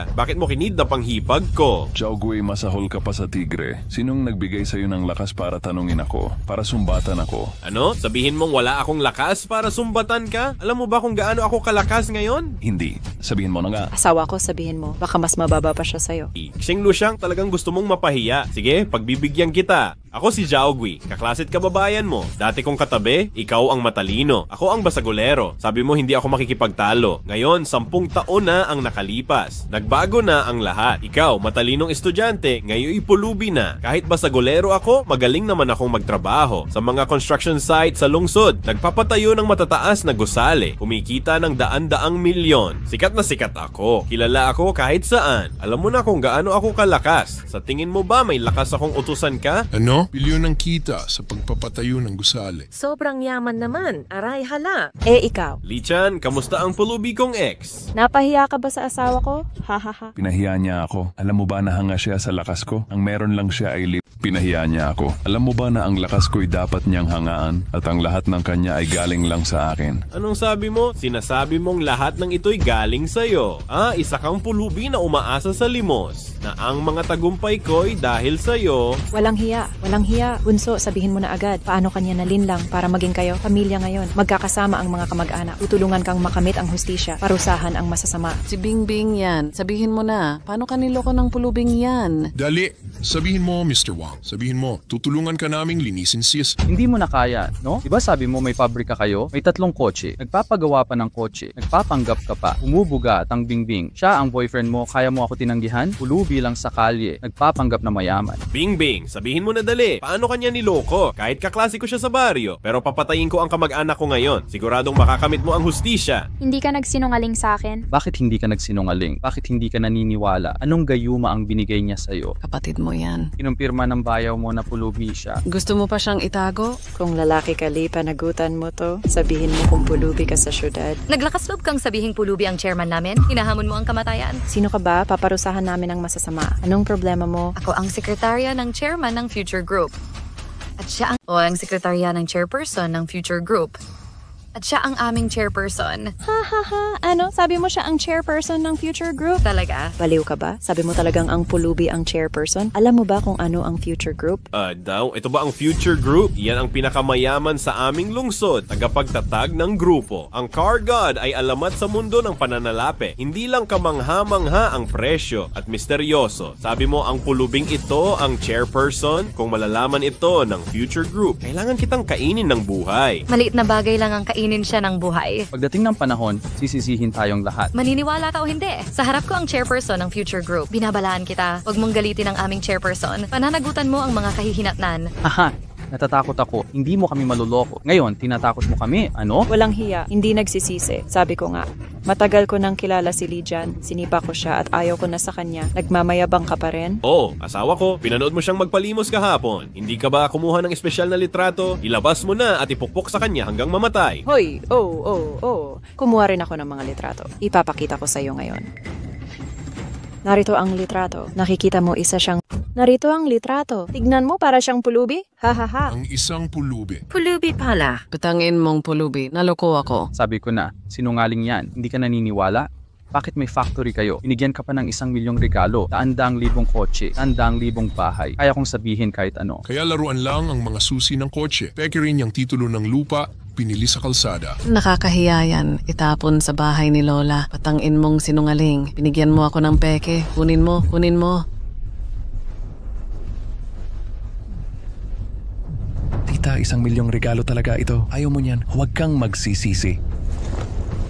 Bakit mo kinidnap ang hipag ko? Jiao Gui, masahol ka pa sa tigre. Sinong nagbigay sa'yo ng lakas para tanungin ako? Para sumbatan ako? Ano? Sabihin mong wala akong lakas para sumbatan ka? Alam mo ba kung gaano ako kalakas ngayon? Hindi. Sabihin mo na nga. Asawa ko, sabihin mo. Baka mas mababa pa siya sa'yo. Xing Lu Siyang, talagang gusto mong mapahiya. Sige, pagbibigyan kita. Ako si Xiaogui, kaklasit kababayan mo. Dati kong katabi, ikaw ang matalino. Ako ang basagolero. Sabi mo hindi ako makikipagtalo. Ngayon, 10 taon na ang nakalipas. Nagbago na ang lahat. Ikaw, matalinong estudyante, ngayon pulubi na. Kahit basagolero ako, magaling naman akong magtrabaho. Sa mga construction site sa lungsod, nagpapatayo ng matataas na gusali. Kumikita ng daan-daang milyon. Sikat na sikat ako. Kilala ako kahit saan. Alam mo na kung gaano ako kalakas. Sa tingin mo ba may lakas akong utusan ka? Ano? Bilyon ng kita sa pagpapatayo ng gusali. Sobrang yaman naman. Aray hala. Ikaw. Lichan, kamusta ang pulubi kong ex? Napahiya ka ba sa asawa ko? Hahaha. Pinahiya niya ako. Alam mo ba na hanga siya sa lakas ko? Ang meron lang siya ay pinahiya niya ako. Alam mo ba na ang lakas ko'y dapat niyang hangaan at ang lahat ng kanya ay galing lang sa akin? Anong sabi mo? Sinasabi mong lahat ng ito'y galing sa'yo. Isa kang pulubi na umaasa sa limos. Na ang mga tagumpay ko'y dahil sa'yo. Walang hiya. Walang hiya. Bunso, sabihin mo na agad. Paano kanya nalinlang para maging kayo? Pamilya ngayon. Magkakasama ang mga kamag-anak. Tutulungan kang makamit ang hustisya. Parusahan ang masasama. Si Bingbing yan. Sabihin mo na. Paano ka niloko ng pulubing yan? Dali, sabihin mo, Mr. Wang. Sabihin mo, tutulungan ka naming linisin sis. Hindi mo na kaya, no? Diba sabi mo may pabrika kayo? May 3 kotse. Nagpapagawa pa ng kotse. Nagpapanggap ka pa. Umubuga at ang Bingbing. Siya ang boyfriend mo. Kaya mo ako tinanggihan? Pulubi lang sa kalye. Nagpapanggap na mayaman. Bingbing, sabihin mo na dali. Paano kanya niloko? Kahit kaklase ko siya sa baryo. Pero papatayin ko ang kamag-anak ko ngayon. Siguradong makakamit mo ang hustisya. Hindi ka nagsinungaling sa akin? Bakit hindi ka nagsinungaling? Bakit hindi ka naniniwala? Anong gayuma ang binigay niya sa'yo? Kapatid mo yan. Kinumpirma ng bayaw mo na pulubi siya. Gusto mo pa siyang itago? Kung lalaki ka, Lee, panagutan mo to. Sabihin mo kung pulubi ka sa syudad. Naglakas loob kang sabihing pulubi ang chairman namin? Hinahamon mo ang kamatayan? Sino ka ba? Paparusahan namin ang masasama. Anong problema mo? Ako ang sekretarya ng chairman ng Future Group. At siya ang sekretarya ng chairperson ng Future Group. At siya ang aming chairperson. Ano? Sabi mo siya ang chairperson ng Future Group? Talaga? Baliw ka ba? Sabi mo talagang ang pulubi ang chairperson? Alam mo ba kung ano ang Future Group? Ito ba ang Future Group? Yan ang pinakamayaman sa aming lungsod. Tagapagtatag ng grupo. Ang Car God ay alamat sa mundo ng pananalapi. Hindi lang kamangha-mangha ang presyo at misteryoso. Sabi mo ang pulubing ito ang chairperson? Kung malalaman ito ng Future Group, kailangan kitang kainin ng buhay. Maliit na bagay lang ang kainin siya ng buhay. Pagdating ng panahon, sisisihin tayong lahat. Maniniwala ka o hindi? Sa harap ko ang chairperson ng Future Group. Binabalaan kita. Huwag mong galitin ang aming chairperson. Pananagutan mo ang mga kahihinatnan. Haha, natatakot ako. Hindi mo kami maluloko. Ngayon, tinatakot mo kami. Ano? Walang hiya. Hindi nagsisisi. Sabi ko nga. Matagal ko nang kilala si Lijan. Sinipa ko siya at ayaw ko na sa kanya. Nagmamayabang ka pa rin? Oo, asawa ko. Pinanood mo siyang magpalimos kahapon. Hindi ka ba kumuha ng espesyal na litrato? Ilabas mo na at ipukpok sa kanya hanggang mamatay. Hoy! Kumuha rin ako ng mga litrato. Ipapakita ko sa iyo ngayon. Narito ang litrato. Nakikita mo isa siyang... Narito ang litrato. Tignan mo para siyang pulubi. Hahaha. Ang isang pulubi. Pulubi pala. Patangin mong pulubi. Naloko ako. Sabi ko na, sinungaling yan. Hindi ka naniniwala? Bakit may factory kayo? Binigyan ka pa ng 1 milyong regalo, 100,000 kotse, 100,000 bahay. Kaya kong sabihin kahit ano. Kaya laruan lang ang mga susi ng kotse. Peke rin yung titulo ng lupa, pinili sa kalsada. Nakakahiya yan. Itapon sa bahay ni Lola. Patangin mong sinungaling. Binigyan mo ako ng peke. Kunin mo. Tita, 1 milyong regalo talaga ito. Ayaw mo niyan. Huwag kang magsisisi.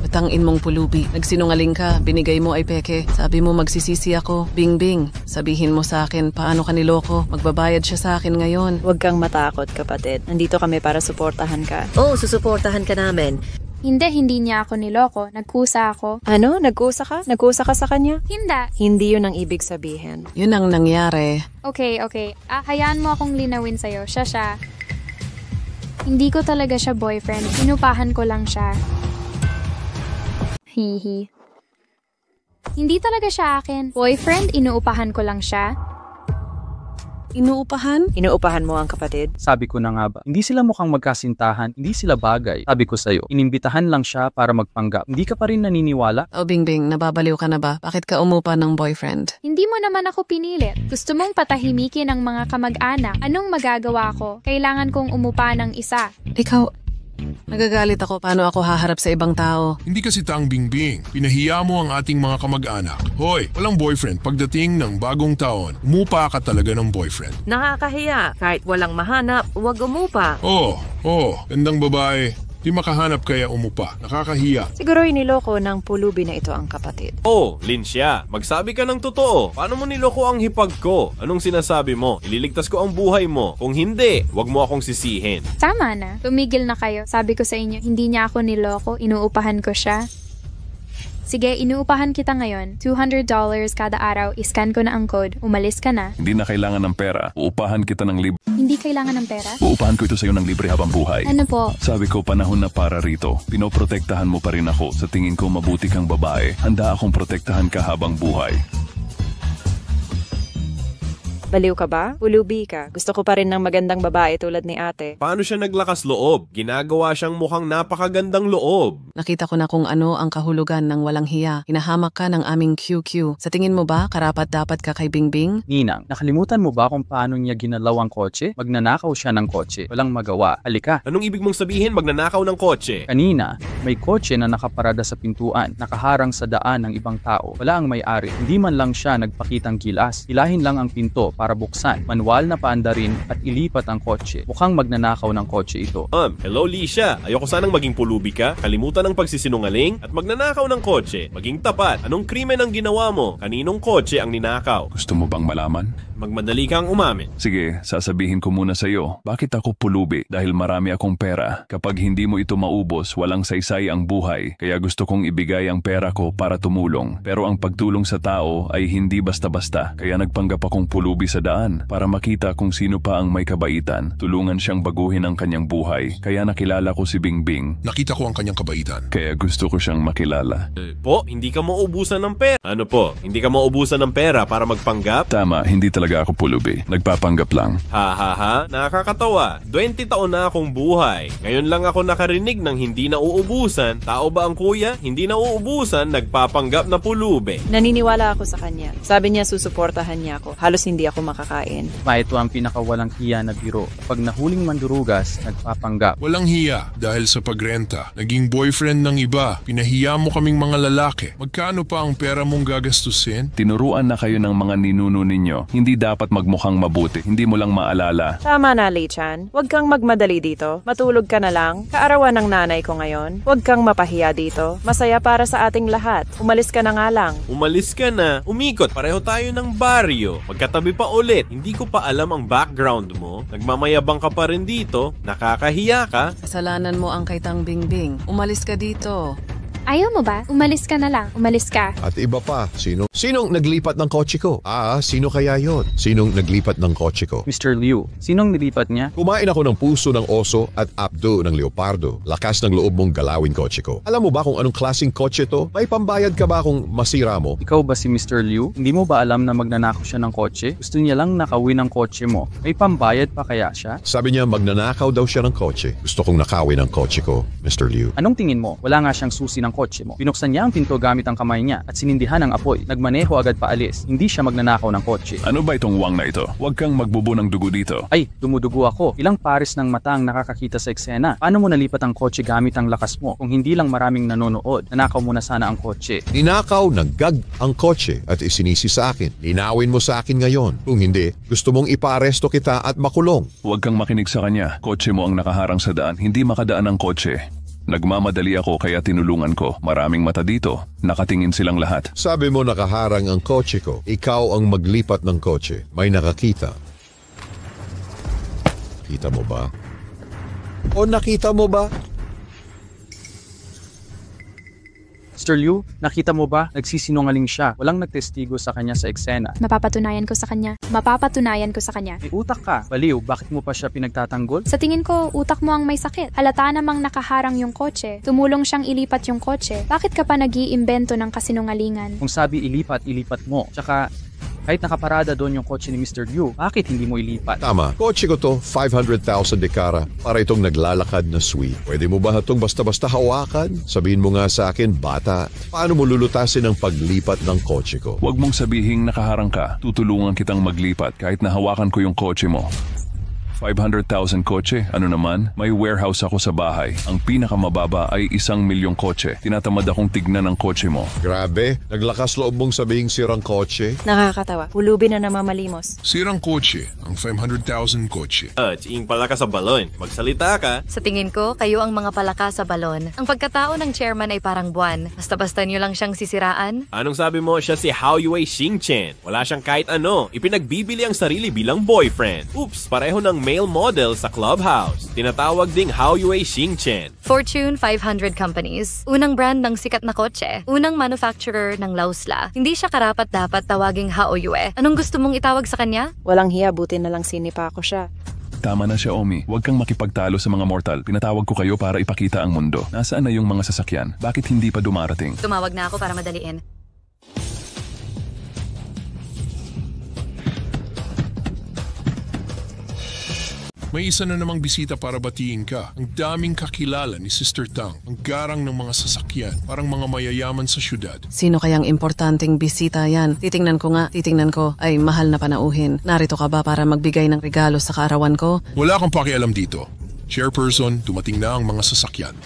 Patangin mong pulubi. Nagsinungaling ka. Binigay mo ay peke. Sabi mo magsisisi ako. Bingbing. Sabihin mo sa akin paano ka niloko. Magbabayad siya sa akin ngayon. Huwag kang matakot, kapatid. Nandito kami para suportahan ka. Oo, susuportahan ka namin. Hindi niya ako niloko. Nagkusa ako. Ano? Nagkusa ka? Nagkusa ka sa kanya? Hindi. Hindi yun ang ibig sabihin. Yun ang nangyari. Okay. Hayaan mo akong linawin sa'yo. Siya. Hindi ko talaga siya boyfriend. Inupahan ko lang siya. Hihi. Hindi talaga siya akin. Boyfriend, inuupahan ko lang siya. Inuupahan? Inuupahan mo ang kapatid? Sabi ko na nga ba, hindi sila mukhang magkasintahan, hindi sila bagay. Sabi ko sa'yo, inimbitahan lang siya para magpanggap. Hindi ka pa rin naniniwala? O Bingbing, nababaliw ka na ba? Bakit ka umupa ng boyfriend? Hindi mo naman ako pinilit. Gusto mong patahimikin ang mga kamag-anak. Anong magagawa ko? Kailangan kong umupa ng isa. Nagagalit ako paano ako haharap sa ibang tao. Hindi kasi taang bingbing. Pinahiya mo ang ating mga kamag-anak. Hoy, walang boyfriend pagdating ng bagong taon. Umupa ka talaga ng boyfriend. Nakakahiya. Kahit walang mahanap, huwag umupa. Gandang babae. Di makahanap kaya umupa. Nakakahiya. Siguro iniloko ng pulubi na ito ang kapatid. Lin siya. Magsabi ka ng totoo. Paano mo niloko ang hipag ko? Anong sinasabi mo? Ililigtas ko ang buhay mo. Kung hindi, wag mo akong sisihin. Tama na. Tumigil na kayo. Sabi ko sa inyo, hindi niya ako niloko. Inuupahan ko siya. Sige, inuupahan kita ngayon. $200 kada araw. Iscan ko na ang code. Umalis ka na. Hindi na kailangan ng pera. Uupahan kita ng libre. Hindi kailangan ng pera? Uupahan ko ito sa'yo ng libre habang buhay. Ano po? Sabi ko, panahon na para rito. Pinoprotektahan mo pa rin ako. Sa tingin ko mabuti kang babae. Handa akong protektahan ka habang buhay. Baliw ka ba? Pulubi ka. Gusto ko pa rin ng magandang babae tulad ni ate. Paano siya naglakas loob? Ginagawa siyang mukhang napakagandang loob. Nakita ko na kung ano ang kahulugan ng walang hiya. Hinahamak ka ng aming QQ. Sa tingin mo ba, karapat-dapat ka kay Bingbing? Ninang, nakalimutan mo ba kung paano niya ginalaw ang kotse? Magnanakaw siya ng kotse. Walang magawa. Halika. Anong ibig mong sabihin magnanakaw ng kotse? Kanina, may kotse na nakaparada sa pintuan, nakaharang sa daan ng ibang tao. Wala ang may-ari. Hindi man lang siya nagpakitang gilas. Hilahin lang ang pinto para buksan, manual na paandarin at ilipat ang kotse. Mukhang magnanakaw ng kotse ito. Hello Lisha. Ayoko sanang maging pulubi ka. Kalimutan ang pagsisinungaling at magnanakaw ng kotse. Maging tapat. Anong krimen ang ginawa mo? Kaninong kotse ang ninakaw? Gusto mo bang malaman? Magmadali kang umamin. Sige, sasabihin ko muna sa'yo. Bakit ako pulubi? Dahil marami akong pera. Kapag hindi mo ito maubos, walang saysay ang buhay. Kaya gusto kong ibigay ang pera ko para tumulong. Pero ang pagtulong sa tao ay hindi basta-basta. Kaya nagpanggap akong pulubi sa daan para makita kung sino pa ang may kabaitan. Tulungan siyang baguhin ang kanyang buhay. Kaya nakilala ko si Bingbing. Nakita ko ang kanyang kabaitan. Kaya gusto ko siyang makilala. Hindi ka mauubusan ng pera. Ano po? Hindi ka mauubusan ng pera para magpanggap? Tama, hindi talaga ako pulubi. Nagpapanggap lang. Ha. Nakakatawa. 20 taon na akong buhay. Ngayon lang ako nakarinig ng hindi nauubusan. Tao ba ang kuya? Hindi nauubusan, nagpapanggap na pulubi. Naniniwala ako sa kanya. Sabi niya susuportahan niya ako. Halos hindi ako makakain. Ito ang pinakawalang hiya na biro. Kapag nahuling mandurugas, nagpapanggap. Walang hiya dahil sa pagrenta. Naging boyfriend ng iba. Pinahiya mo kaming mga lalaki. Magkano pa ang pera mong gagastusin? Tinuruan na kayo ng mga ninuno ninyo. Hindi dapat magmukhang mabuti. Hindi mo lang maalala. Tama na, Lee-chan. Huwag kang magmadali dito. Matulog ka na lang. Kaarawan ng nanay ko ngayon. Huwag kang mapahiya dito. Masaya para sa ating lahat. Umalis ka na nga lang. Umalis ka na. Umikot. Pareho tayo ng baryo. Magkatabi pa ulit. Hindi ko pa alam ang background mo. Nagmamayabang ka pa rin dito. Nakakahiya ka. Kasalanan mo ang kay Tang Bingbing. Umalis ka dito. Ayaw mo ba? Umalis ka na lang. Umalis ka. At iba pa, sinong naglipat ng kotse ko? Sino kaya yon? Sinong naglipat ng kotse ko? Mr. Liu, sinong nilipat niya? Kumain ako ng puso ng oso at abdo ng leopardo. Lakas ng loob mong galawin kotse ko. Alam mo ba kung anong klaseng kotse to? May pambayad ka ba kung masira mo? Ikaw ba si Mr. Liu? Hindi mo ba alam na magnanakaw siya ng kotse? Gusto niya lang nakawin ang kotse mo. May pambayad pa kaya siya? Sabi niya magnanakaw daw siya ng kotse. Gusto kong nakawin ang kotse ko, Mr. Liu. Anong tingin mo? Wala nga siyang susi ng kotse mo. Binuksan niya ang pinto gamit ang kamay niya at sinindihan ang apoy. Nagmaneho agad paalis. Hindi siya magnanakaw ng kotse. Ano ba itong wang na ito? Huwag kang magbubo ng dugo dito. Ay, dumudugo ako. Ilang pares ng mata ang nakakakita sa eksena. Paano mo nalipat ang kotse gamit ang lakas mo? Kung hindi lang maraming nanonood, nanakaw mo na sana ang kotse. Ninakaw ng gag ang kotse at isinisi sa akin. Linawin mo sa akin ngayon. Kung hindi, gusto mong ipaaresto kita at makulong. Huwag kang makinig sa kanya. Kotse mo ang nakaharang sa daan. Hindi makadaan ang kotse. Nagmamadali ako kaya tinulungan ko. Maraming mata dito. Nakatingin silang lahat. Sabi mo nakaharang ang kotse ko. Ikaw ang maglipat ng kotse. May nakakita. Kita mo ba? O nakita mo ba? Mr. Liu, nakita mo ba? Nagsisinungaling siya. Walang nagtestigo sa kanya sa eksena. Mapapatunayan ko sa kanya. May utak ka. Baliw, bakit mo pa siya pinagtatanggol? Sa tingin ko, utak mo ang may sakit. Halata namang nakaharang yung kotse. Tumulong siyang ilipat yung kotse. Bakit ka pa nag-iimbento ng kasinungalingan? Kung sabi ilipat mo. Tsaka, kahit nakaparada doon yung kotse ni Mr. Liu, bakit hindi mo ilipat? Tama. Kotse ko to, 500,000 dekara para itong naglalakad na sweet. Pwede mo ba itong basta-basta hawakan? Sabihin mo nga sa akin, bata, paano mo lulutasin ang paglipat ng kotse ko? Huwag mong sabihing nakaharang ka. Tutulungan kitang maglipat kahit nahawakan ko yung kotse mo. 500,000 kotse? Ano naman? May warehouse ako sa bahay. Ang pinakamababa ay 1,000,000 kotse. Tinatamad akong tignan ang kotse mo. Grabe, naglakas loob mong sabihing sirang kotse. Nakakatawa. Pulubi na namamalimos. Sirang kotse, ang 500,000 kotse. Ching pala ka sa balon. Magsalita ka. Sa tingin ko, kayo ang mga palaka sa balon. Ang pagkatao ng chairman ay parang buwan. Basta-basta nyo lang siyang sisiraan. Anong sabi mo? Siya si Hao Yue Xingchen. Wala siyang kahit ano. Ipinagbibili ang sarili bilang boyfriend. Oops, pareho ng male model sa Clubhouse. Tinatawag ding Hao Yue Xingchen. Fortune 500 companies. Unang brand ng sikat na kotse. Unang manufacturer ng Lausla. Hindi siya karapat-dapat tawaging Hao Yue. Anong gusto mong itawag sa kanya? Walang hiya, buti na lang sinipa ko siya. Tama na siya, Omi. Huwag kang makipagtalo sa mga mortal. Pinatawag ko kayo para ipakita ang mundo. Nasaan na yung mga sasakyan? Bakit hindi pa dumarating? Tumawag na ako para madaliin. May isa na namang bisita para batiin ka. Ang daming kakilala ni Sister Tang. Ang garang ng mga sasakyan. Parang mga mayayaman sa syudad. Sino kayang importanteng bisita yan? Titingnan ko. Ay, mahal na panauhin. Narito ka ba para magbigay ng regalo sa kaarawan ko? Wala kang pakialam dito. Chairperson, dumating na ang mga sasakyan.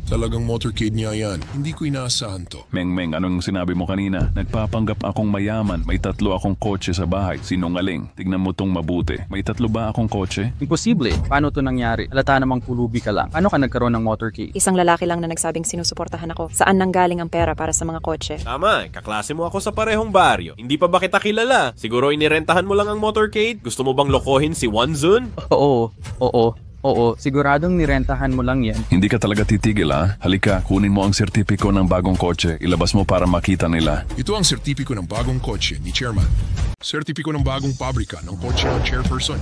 Talagang motorcade niya yan. Hindi ko inaasahan to. Meng, anong sinabi mo kanina? Nagpapanggap akong mayaman. May 3 akong kotse sa bahay. Sinungaling. Tignan mo tong mabuti. May 3 ba akong kotse? Imposible. Paano to nangyari? Halata namang pulubi ka lang. Paano ka nagkaroon ng motorcade? Isang lalaki lang na nagsabing sinusuportahan ako. Saan nanggaling ang pera para sa mga kotse? Tama, kaklase mo ako sa parehong baryo. Hindi pa ba kita kilala? Siguro inirentahan mo lang ang motorcade? Gusto mo bang lokohin si Wanzun? Oo, siguradong nirentahan mo lang yan. Hindi ka talaga titigil, ha? Halika, kunin mo ang sertipiko ng bagong kotse. Ilabas mo para makita nila. Ito ang sertipiko ng bagong kotse ni Chairman. Sertipiko ng bagong pabrika ng kotse ng Chairperson.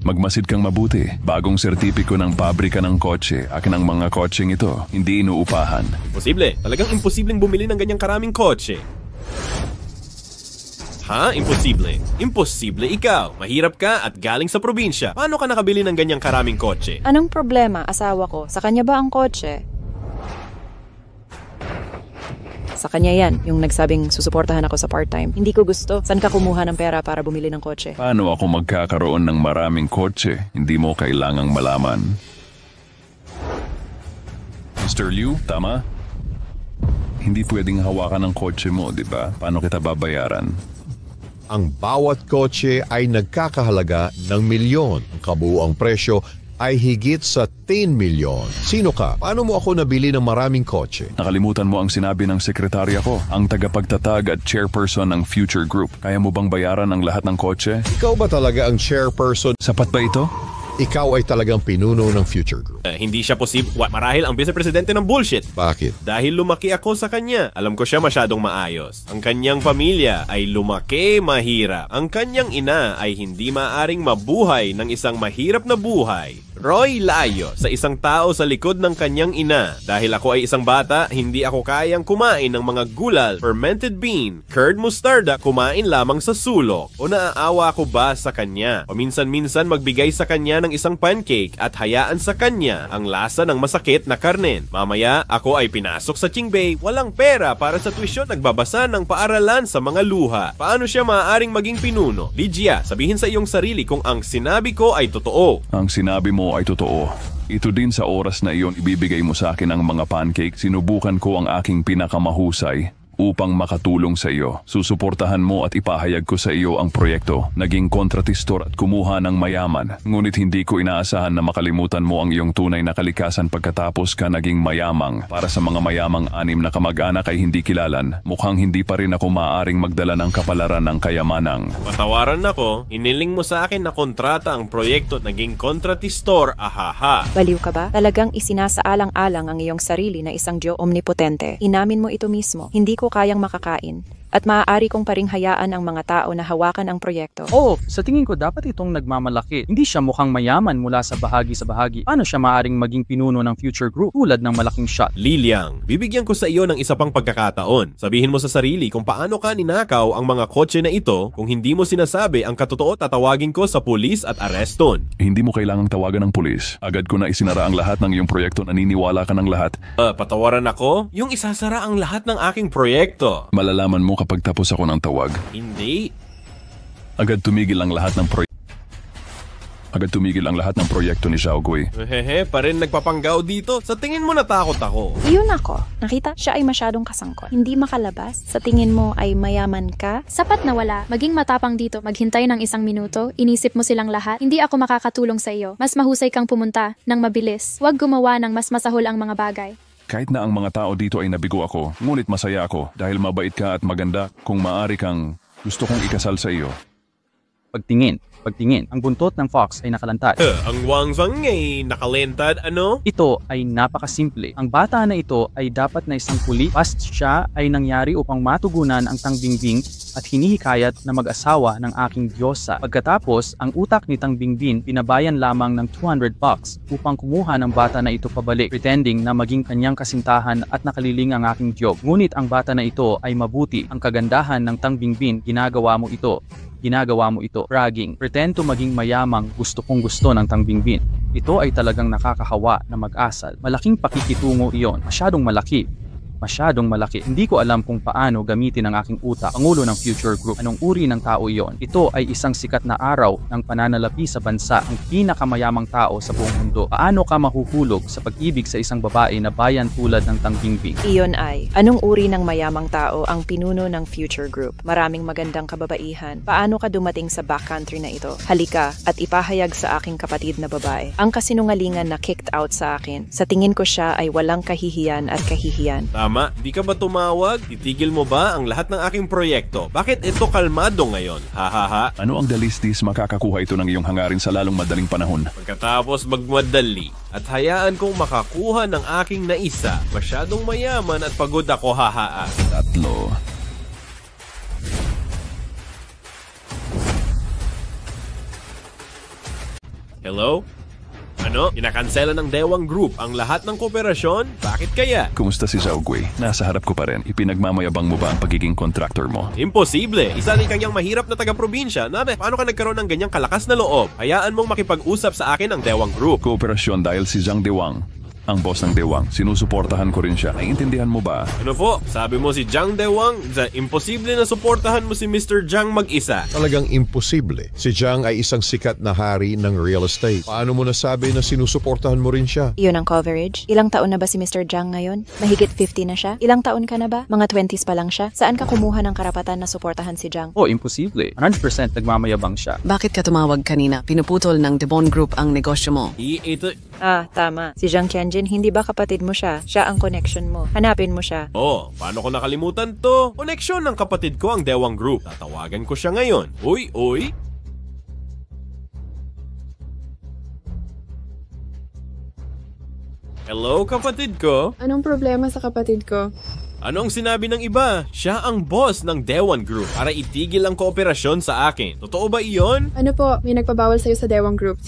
Magmasid kang mabuti. Bagong sertipiko ng pabrika ng kotse. Akin ang mga kotseng ito. Hindi inuupahan. Imposible. Talagang imposibleng bumili ng ganyang karaming kotse. Ha? Imposible? Imposible ikaw. Mahirap ka at galing sa probinsya. Paano ka nakabili ng ganyang karaming kotse? Anong problema, asawa ko? Sa kanya ba ang kotse? Sa kanya yan, yung nagsabing susuportahan ako sa part-time. Hindi ko gusto. Saan ka kumuha ng pera para bumili ng kotse? Paano ako magkakaroon ng maraming kotse? Hindi mo kailangang malaman. Mr. Liu, tama? Hindi pwedeng hawakan ng kotse mo, di ba? Paano kita babayaran? Ang bawat kotse ay nagkakahalaga ng milyon. Ang kabuuang presyo ay higit sa 10 milyon. Sino ka? Paano mo ako nabili ng maraming kotse? Nakalimutan mo ang sinabi ng sekretarya ko, ang tagapagtatag at chairperson ng Future Group. Kaya mo bang bayaran ang lahat ng kotse? Ikaw ba talaga ang chairperson? Sapat ba ito? Ikaw ay talagang pinuno ng Future Group. Hindi siya posible. Marahil ang vice-presidente ng bullshit. Bakit? Dahil lumaki ako sa kanya. Alam ko siya masyadong maayos. Ang kanyang pamilya ay lumaki mahirap. Ang kanyang ina ay hindi maaring mabuhay ng isang mahirap na buhay. Roy layo sa isang tao sa likod ng kanyang ina. Dahil ako ay isang bata, hindi ako kayang kumain ng mga gulal, fermented bean, curd mustarda, kumain lamang sa sulok. O naaawa ko ba sa kanya? Paminsan-minsan magbigay sa kanya ng isang pancake at hayaan sa kanya ang lasa ng masakit na karnen. Mamaya, ako ay pinasok sa Qingbei, walang pera para sa tuition, nagbabasa ng paaralan sa mga luha. Paano siya maaaring maging pinuno? Lygia, sabihin sa iyong sarili kung ang sinabi ko ay totoo. Ang sinabi mo ay totoo. Ito din sa oras na iyon ibibigay mo sa akin ang mga pancake. Sinubukan ko ang aking pinakamahusay upang makatulong sa iyo. Susuportahan mo at ipahayag ko sa iyo ang proyekto. Naging kontratistor at kumuha ng mayaman. Ngunit hindi ko inaasahan na makalimutan mo ang iyong tunay na kalikasan pagkatapos ka naging mayamang. Para sa mga mayamang 6 na kamag-anak ay hindi kilalan, mukhang hindi pa rin ako maaaring magdala ng kapalaran ng kayamanang. Patawaran ako, iniling mo sa akin na kontrata ang proyekto at naging kontratistor, ahaha. Baliw ka ba? Talagang isinasaalang-alang ang iyong sarili na isang Diyo omnipotente. Inamin mo ito mismo. Hindi ko kayang makakain at maaari kong paring hayaan ang mga tao na hawakan ang proyekto. Oo, sa tingin ko dapat itong nagmamalaki. Hindi siya mukhang mayaman mula sa bahagi. Paano siya maaring maging pinuno ng Future Group tulad ng malaking shot? Liliang, bibigyan ko sa iyo ng isa pang pagkakataon. Sabihin mo sa sarili kung paano ka ninakaw ang mga kotse na ito. Kung hindi mo sinasabi ang katotoo, tatawagin ko sa pulis at areston. Hindi mo kailangang tawagan ng pulis. Agad ko na isinara ang lahat ng iyong proyekto. Naniniwala ka ng lahat. Patawaran ako? Yung isasara ang lahat ng aking proyekto. Malalaman mo kapag tapos ako ng tawag. Hindi. Agad tumigil ang lahat ng proyekto ni Xiaogui. Hehe, pa rin nagpapanggaw dito. Sa tingin mo natakot ako. Iyon ako. Nakita? Siya ay masyadong kasangkot. Hindi makalabas. Sa tingin mo ay mayaman ka? Sapat na wala. Maging matapang dito. Maghintay ng 1 minuto. Inisip mo silang lahat. Hindi ako makakatulong sa iyo. Mas mahusay kang pumunta ng mabilis. Huwag gumawa ng mas masahol ang mga bagay. Kahit na ang mga tao dito ay nabigo ako, ngunit masaya ako dahil mabait ka at maganda. Kung maaari kang gusto kong ikasal sa iyo. Pagtingin. Ang buntot ng fox ay nakalantad. Ang wangzang ay nakalentad, ano? Ito ay napakasimple. Ang bata na ito ay dapat na isang puli. Past siya ay nangyari upang matugunan ang Tang Bingbing at hinihikayat na mag-asawa ng aking diyosa. Pagkatapos, ang utak ni Tang Bingbing pinabayan lamang ng $200 upang kumuha ng bata na ito pabalik, pretending na maging kanyang kasintahan at nakaliling ang aking job. Ngunit ang bata na ito ay mabuti. Ang kagandahan ng Tang Bingbing, ginagawa mo ito, bragging, pretend to maging mayamang gusto ng Tang Bingbing. Ito ay talagang nakakahawa na mag-asal. Malaking pakikitungo iyon, masyadong malaki. Hindi ko alam kung paano gamitin ang aking utak. Pangulo ng Future Group. Anong uri ng tao iyon? Ito ay isang sikat na araw ng pananalapi sa bansa, ang pinakamayamang tao sa buong mundo. Paano ka mahuhulog sa pag-ibig sa isang babae na bayan tulad ng Tang Bingbing? Iyon ay, anong uri ng mayamang tao ang pinuno ng Future Group? Maraming magandang kababaihan. Paano ka dumating sa backcountry na ito? Halika at ipahayag sa aking kapatid na babae. Ang kasinungalingan na kicked out sa akin. Sa tingin ko siya ay walang kahihiyan at kahihiyan. Tama, di ka ba tumawag? Titigil mo ba ang lahat ng aking proyekto? Bakit ito kalmado ngayon? Hahaha. Ano ang dalistis makakakuha ito ng iyong hangarin sa lalong madaling panahon? Pagkatapos magmadali at hayaan kong makakuha ng aking naisa, masyadong mayaman at pagod ako, hahaa. 3. Hello? Ano? Kinakansela ng Dewang Group ang lahat ng kooperasyon? Bakit kaya? Kumusta si Xiaogui? Nasa harap ko pa rin. Ipinagmamayabang mo ba ang pagiging contractor mo? Imposible! Isa rin kanyang mahirap na taga-probinsya. Nabe, paano ka nagkaroon ng ganyang kalakas na loob? Hayaan mong makipag-usap sa akin ang Dewang Group. Kooperasyon dahil si Zhang Dewang, ang boss ng Dewang. Sinusuportahan ko rin siya. Naiintindihan mo ba? Ano po? Sabi mo si Zhang Dewang? Imposible na suportahan mo si Mr. Zhang mag-isa. Talagang imposible. Si Zhang ay isang sikat na hari ng real estate. Paano mo nasabi na sinusuportahan mo rin siya? Iyon ang coverage. Ilang taon na ba si Mr. Zhang ngayon? Mahigit 50 na siya? Ilang taon ka na ba? Mga 20s pa lang siya? Saan ka kumuha ng karapatan na suportahan si Zhang? Imposible. 100% nagmamayabang siya. Bakit ka tumawag kanina? Pinuputol ng Debon Group ang negosyo mo. Tama. Si Zhang Tianjin, hindi ba kapatid mo siya? Siya ang connection mo. Hanapin mo siya. Paano ko nakalimutan to? Koneksyon ng kapatid ko ang Dewang Group. Tatawagan ko siya ngayon. Uy! Hello, kapatid ko? Anong problema sa kapatid ko? Ano ang sinabi ng iba? Siya ang boss ng Dewang Group para itigil ang kooperasyon sa akin. Totoo ba iyon? Ano po, may nagpabawal sa'yo sa Dewang Group?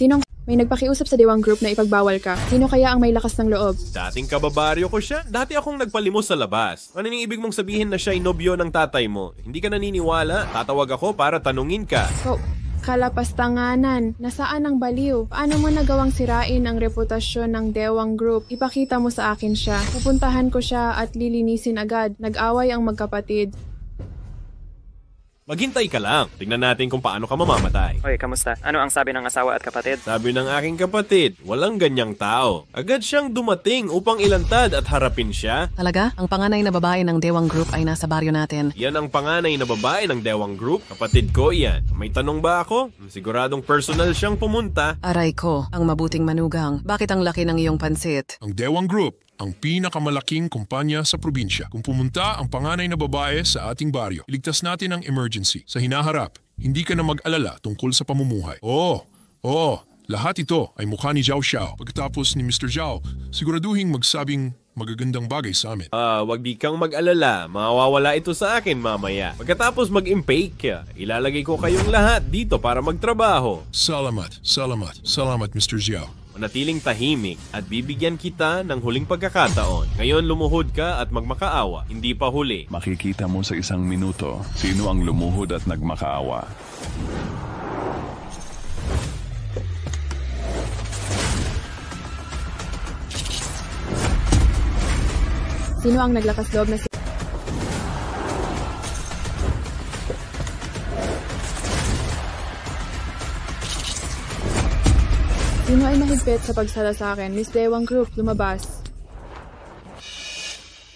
May nagpakiusap sa Dewang Group na ipagbawal ka. Sino kaya ang may lakas ng loob? Dating kababaryo ko siya. Dati akong nagpalimos sa labas. Ano yung ibig mong sabihin na siya ay nobyo ng tatay mo? Hindi ka naniniwala? Tatawag ako para tanungin ka. Kalapastanganan. Nasaan ang baliw? Paano mo nagawang sirain ang reputasyon ng Dewang Group? Ipakita mo sa akin siya. Pupuntahan ko siya at lilinisin agad. Nag-away ang magkapatid. Maghintay ka lang. Tingnan natin kung paano ka mamamatay. Hoy, kamusta? Ano ang sabi ng asawa at kapatid? Sabi ng aking kapatid, walang ganyang tao. Agad siyang dumating upang ilantad at harapin siya. Talaga? Ang panganay na babae ng Dewang Group ay nasa baryo natin. Yan ang panganay na babae ng Dewang Group. Kapatid ko yan. May tanong ba ako? Siguradong personal siyang pumunta. Aray ko, ang mabuting manugang. Bakit ang laki ng iyong pansit? Ang Dewang Group, ang pinakamalaking kumpanya sa probinsya. Kung pumunta ang panganay na babae sa ating baryo, iligtas natin ang emergency. Sa hinaharap, hindi ka na mag-alala tungkol sa pamumuhay. Lahat ito ay mukha ni Zhao Xiao. Pagkatapos ni Mr. Zhao, siguraduhin magsabing magagandang bagay sa amin. Wag di kang mag-alala. Mawawala ito sa akin mamaya. Pagkatapos mag-impake ka, ilalagay ko kayong lahat dito para magtrabaho. Salamat, Mr. Zhao. Manatiling tahimik at bibigyan kita ng huling pagkakataon. Ngayon lumuhod ka at magmakaawa. Hindi pa huli. Makikita mo sa 1 minuto sino ang lumuhod at nagmakaawa. Sino ang naglakas loob na Sino ay mahigpit sa pagsala sa akin? Miss Dewang Group, lumabas.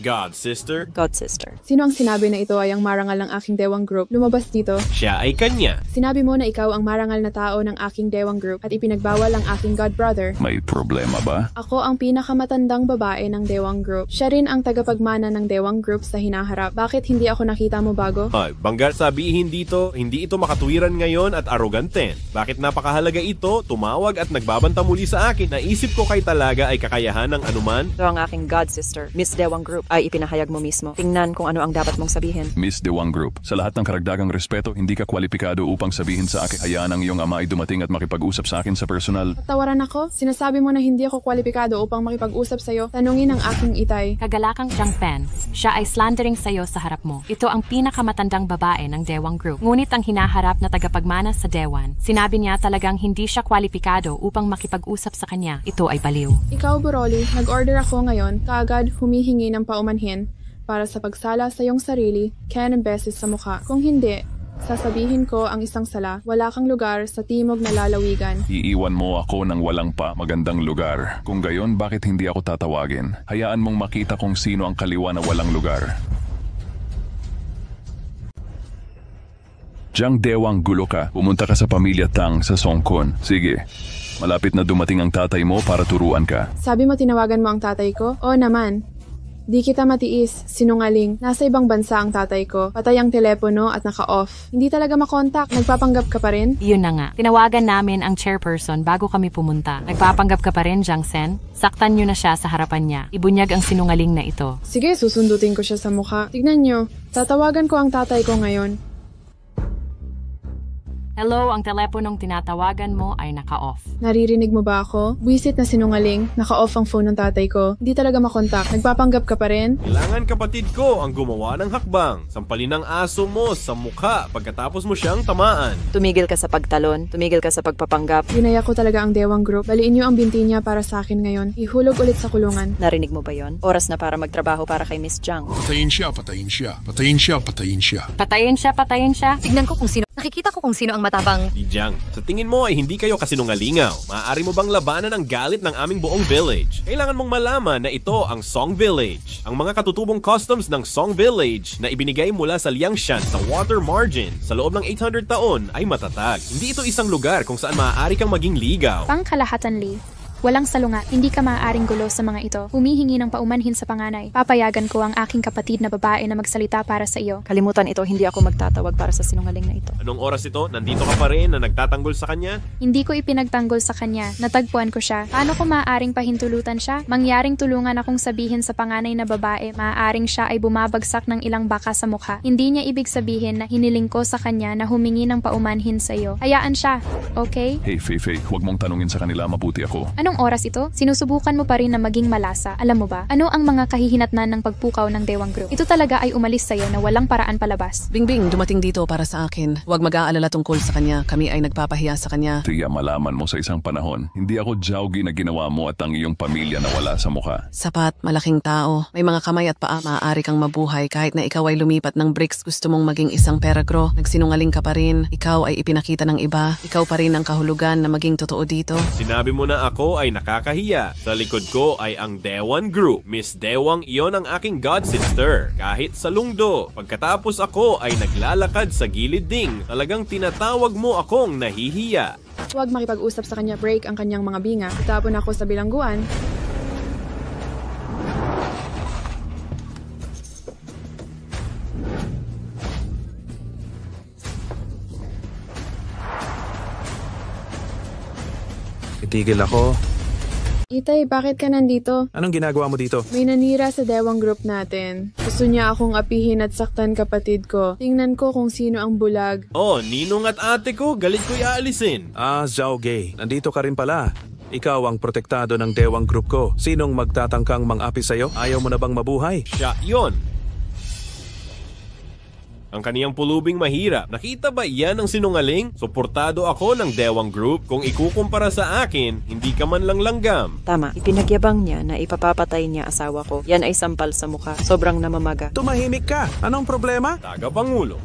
God, sister. God, sister. Sino ang sinabi na ito ay ang marangal ng aking Dewang Group? Lumabas dito. Siya ay kanya. Sinabi mo na ikaw ang marangal na tao ng aking Dewang Group at ipinagbawal ang aking God Brother. May problema ba? Ako ang pinakamatandang babae ng Dewang Group. Siya rin ang tagapagmana ng Dewang Group sa hinaharap. Bakit hindi ako nakita mo bago? Ay, bangga sabihin dito, hindi ito makatwiran ngayon at arrogante. Bakit napakahalaga ito, tumawag at nagbabanta muli sa akin. Naisip ko kay talaga ay kakayahan ng anuman. Ito ang aking God, sister. Miss Dewang Group ay ipinahayag mo mismo. Tingnan kung ano ang dapat mong sabihin. Miss Dewang Group, sa lahat ng karagdagang respeto, hindi ka kwalipikado upang sabihin sa akin hayaan ang iyong ama ay dumating at makipag-usap sa akin sa personal. Tawaran ako? Sinasabi mo na hindi ako kwalipikado upang makipag-usap sa'yo? Tanungin ang aking itay. Kagalakang Jiang Fen, siya ay slandering sa'yo sa harap mo. Ito ang pinakamatandang babae ng Dewang Group. Ngunit ang hinaharap na tagapagmana sa Dewan, sinabi niya talagang hindi siya kwalipikado upang makipag-usap sa kanya. Ito ay baliw. Ikaw, Broly, nag-order ako ngayon, kaagad humihingi ng paumanhin para sa pagsala sa iyong sarili, kaya ng beses sa mukha. Kung hindi, sasabihin ko ang isang sala, wala kang lugar sa timog na lalawigan. Iiwan mo ako ng walang pa magandang lugar. Kung gayon, bakit hindi ako tatawagin? Hayaan mong makita kung sino ang kaliwa na walang lugar. Jiang Dewang, gulo ka. Pumunta ka sa pamilya Tang sa Songkun. Sige, malapit na dumating ang tatay mo para turuan ka. Sabi mo tinawagan mo ang tatay ko? Oo naman. Di kita matiis, sinungaling. Nasa ibang bansa ang tatay ko. Patay ang telepono at naka-off. Hindi talaga makontak. Nagpapanggap ka pa rin? Yun na nga. Tinawagan namin ang chairperson bago kami pumunta. Nagpapanggap ka pa rin, Jiang Sen? Saktan nyo na siya sa harapan niya. Ibunyag ang sinungaling na ito. Sige, susundutin ko siya sa mukha. Tignan nyo. Tatawagan ko ang tatay ko ngayon. Hello, ang teleponong tinatawagan mo ay naka-off. Naririnig mo ba ako? Buisit na sinungaling, naka-off ang phone ng tatay ko. Hindi talaga makontak. Nagpapanggap ka pa rin? Kailangan kapatid ko ang gumawa ng hakbang. Sampalin ang aso mo sa mukha pagkatapos mo siyang tamaan. Tumigil ka sa pagtalon, tumigil ka sa pagpapanggap. Ginaya ko talaga ang Dewang Group. Baliin niyo ang binti niya para sa akin ngayon. Ihulog ulit sa kulungan. Narinig mo ba yon? Oras na para magtrabaho para kay Miss Jiang. Patayin siya, patayin siya. Patayin siya, patayin siya. Patayin siya, patayin siya. Tignan ko kung sino. Nakikita ko kung sino ang matabang. Di Jiang, sa tingin mo ay hindi kayo kasinungalingaw. Maaari mo bang labanan ang galit ng aming buong village? Kailangan mong malaman na ito ang Song Village. Ang mga katutubong customs ng Song Village na ibinigay mula sa Liangshan sa water margin sa loob ng 800 taon ay matatag. Hindi ito isang lugar kung saan maaari kang maging ligaw. Pangkalahatan, Lee. Walang salungat, hindi ka maaaring gulo sa mga ito. Humihingi ng paumanhin sa panganay. Papayagan ko ang aking kapatid na babae na magsalita para sa iyo. Kalimutan ito, hindi ako magtatawag para sa sinungaling na ito. Anong oras ito? Nandito ka pa rin na nagtatanggol sa kanya? Hindi ko ipinagtanggol sa kanya. Natagpuan ko siya. Paano ko maaaring pahintulutan siya? Mangyaring tulungan akong sabihin sa panganay na babae, maaaring siya ay bumabagsak ng ilang baka sa mukha. Hindi niya ibig sabihin na hiniling ko sa kanya na humingi ng paumanhin sa iyo. Hayaan siya, okay? Hey, Fei, huwag mong tanungin sa kanila, mabuti ako. Anong oras ito? Sinusubukan mo pa rin na maging malasa. Alam mo ba? Ano ang mga kahihinatnan ng pagpukaw ng Dewang Group? Ito talaga ay umalis sa'yo na walang paraan palabas. Bingbing, dumating dito para sa akin. Huwag mag-aalala tungkol sa kanya. Kami ay nagpapahiya sa kanya. Tiya, malaman mo sa isang panahon, hindi ako Jiaogi na ginawa mo at ang iyong pamilya na wala sa mukha. Sapat, malaking tao. May mga kamay at paa. Maaari kang mabuhay kahit na ikaw ay lumipat ng bricks. Gusto mong maging isang peragro. Nagsinungaling ka pa rin. Ikaw ay ipinakita ng iba. Ikaw pa rin ang kahulugan na maging totoo dito. Sinabi mo na ako ay nakakahiya. Sa likod ko ay ang Dewang Group. Miss Dewang, iyon ang aking god sister. Kahit sa lungdo, pagkatapos ako ay naglalakad sa gilid ding. Talagang tinatawag mo akong nahihiya. Huwag makipag-usap sa kanya, break ang kanyang mga binga. Itapon ako sa bilangguan. Itigil ako. Itay, bakit ka nandito? Anong ginagawa mo dito? May nanira sa Dewang Group natin. Gusto niya akong apihin at saktan kapatid ko. Tingnan ko kung sino ang bulag. Oh, ninong at ate ko, galit ko ialisin. Zhao Gay, nandito ka rin pala. Ikaw ang protektado ng Dewang Group ko. Sinong magtatangkang mang-api sa'yo? Ayaw mo na bang mabuhay? Siya yon. Ang kaniyang pulubing mahirap. Nakita ba yan ang sinungaling? Suportado ako ng Dewang Group. Kung ikukumpara sa akin, hindi ka man lang langgam. Tama, ipinagyabang niya na ipapapatay niya asawa ko. Yan ay sampal sa mukha. Sobrang namamaga. Tumahimik ka! Anong problema? Tagapangulo.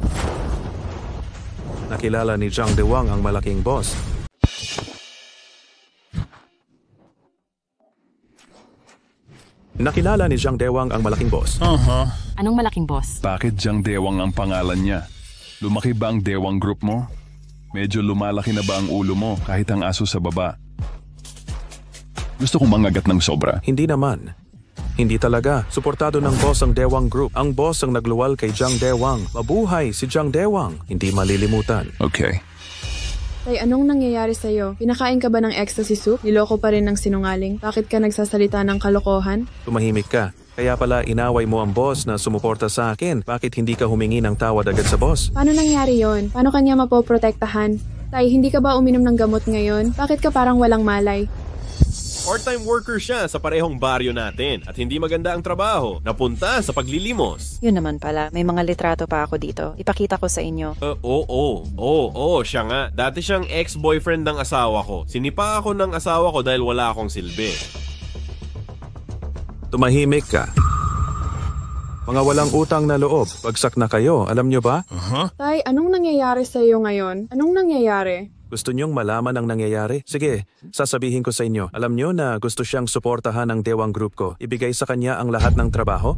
Nakilala ni Jiang Dewang ang malaking boss. Nakilala ni Jiang Dewang ang malaking boss. Anong malaking boss? Bakit Jiang Dewang ang pangalan niya? Lumaki ba ang Dewang Group mo? Medyo lumalaki na ba ang ulo mo kahit ang aso sa baba? Gusto kong mangagat ng sobra. Hindi naman. Hindi talaga. Suportado ng boss ang Dewang Group. Ang boss ang nagluwal kay Jiang Dewang. Mabuhay si Jiang Dewang. Hindi malilimutan. Okay. Tay, anong nangyayari sa'yo? Pinakain ka ba ng ecstasy soup? Niloko pa rin ng sinungaling? Bakit ka nagsasalita ng kalokohan? Tumahimik ka. Kaya pala inaway mo ang boss na sumuporta sa akin. Bakit hindi ka humingi ng tawad agad sa boss? Paano nangyari yon? Paano kanya mapoprotektahan? Tay, hindi ka ba uminom ng gamot ngayon? Bakit ka parang walang malay? Part-time worker siya sa parehong baryo natin at hindi maganda ang trabaho. Napunta sa paglilimos. Yun naman pala, may mga litrato pa ako dito. Ipakita ko sa inyo. Oo, siya nga. Dati siyang ex-boyfriend ng asawa ko. Sinipa ako ng asawa ko dahil wala akong silbi. Tumahimik ka. Mga walang utang na loob. Bagsak na kayo, alam nyo ba? Tay, anong nangyayari sa'yo ngayon? Anong nangyayari? Gusto nyong malaman ang nangyayari? Sige, sasabihin ko sa inyo. Alam nyo na gusto siyang suportahan ng Dewang Group ko. Ibigay sa kanya ang lahat ng trabaho?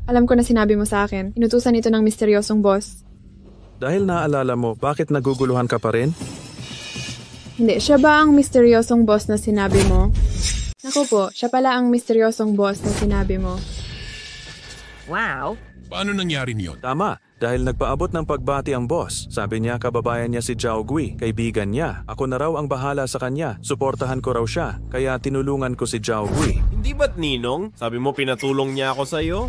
Alam ko na sinabi mo sa akin. Inutusan ito ng misteryosong boss. Dahil naalala mo, bakit naguguluhan ka pa rin? Hindi, siya ba ang misteryosong boss na sinabi mo? Naku po, siya pala ang misteryosong boss na sinabi mo. Wow! Paano nangyari niyon? Tama, dahil nagpaabot ng pagbati ang boss. Sabi niya kababayan niya si Zhao Gui, kaibigan niya. Ako na raw ang bahala sa kanya. Suportahan ko raw siya, kaya tinulungan ko si Zhao Gui. Hindi ba't Ninong? Sabi mo pinatulong niya ako sa'yo?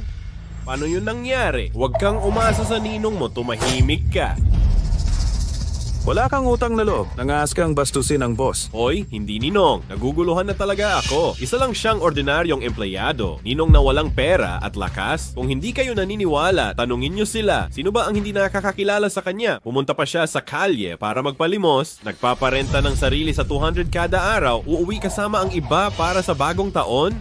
Paano yun nangyari? Huwag kang umasa sa ninong mo, tumahimik ka. Wala kang utang na loob. Nangaas kang bastusin ang boss. Hoy, hindi Ninong. Naguguluhan na talaga ako. Isa lang siyang ordinaryong empleyado. Ninong na walang pera at lakas. Kung hindi kayo naniniwala, tanungin niyo sila. Sino ba ang hindi nakakakilala sa kanya? Pumunta pa siya sa kalye para magpalimos. Nagpaparenta ng sarili sa 200 kada araw. Uuwi kasama ang iba para sa bagong taon?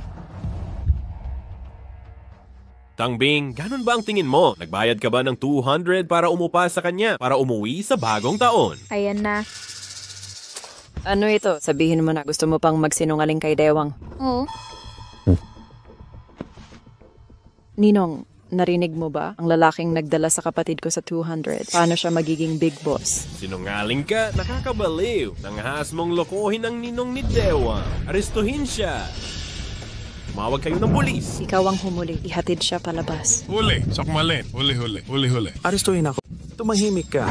Tangbing, ganun ba ang tingin mo? Nagbayad ka ba ng 200 para umupa sa kanya para umuwi sa bagong taon? Ayan na. Ano ito? Sabihin mo na gusto mo pang magsinungaling kay Dewang. Oo. Ninong, narinig mo ba? Ang lalaking nagdala sa kapatid ko sa 200. Paano siya magiging big boss? Sinungaling ka? Nakakabaliw. Nangahas mong lokohin ang ninong ni Dewang. Arestuhin siya. Tumawag kayo ng pulis. Ikaw ang humuli. Ihatid siya palabas. Huli, sakmalin. Huli. Arestuhin ako. Tumahimik ka.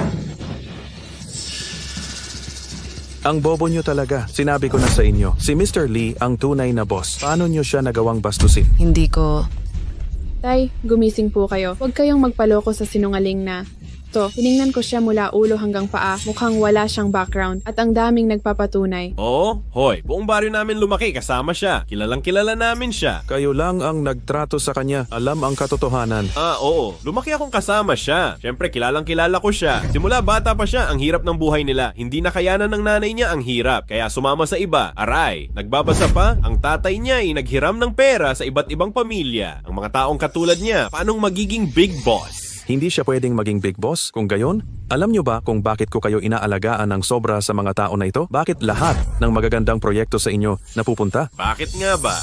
Ang bobo nyo talaga. Sinabi ko na sa inyo, si Mr. Lee ang tunay na boss. Paano nyo siya nagawang bastusin? Hindi ko... Tay, gumising po kayo. Huwag kayong magpaloko sa sinungaling na. To, tiningnan ko siya mula ulo hanggang paa, mukhang wala siyang background at ang daming nagpapatunay. Oo, hoy, buong baryo namin lumaki kasama siya. Kilalang kilala namin siya. Kayo lang ang nagtrato sa kanya. Alam ang katotohanan. Oo. Lumaki akong kasama siya. Siyempre, kilalang kilala ko siya. Simula bata pa siya, ang hirap ng buhay nila. Hindi nakayanan ng nanay niya ang hirap. Kaya sumama sa iba. Aray, nagbabasa pa, ang tatay niya ay naghiram ng pera sa iba't ibang pamilya. Ang mga taong katulad niya, paanong magiging big boss? Hindi siya pwedeng maging big boss kung gayon? Alam nyo ba kung bakit ko kayo inaalagaan ng sobra sa mga tao na ito? Bakit lahat ng magagandang proyekto sa inyo napupunta? Bakit nga ba?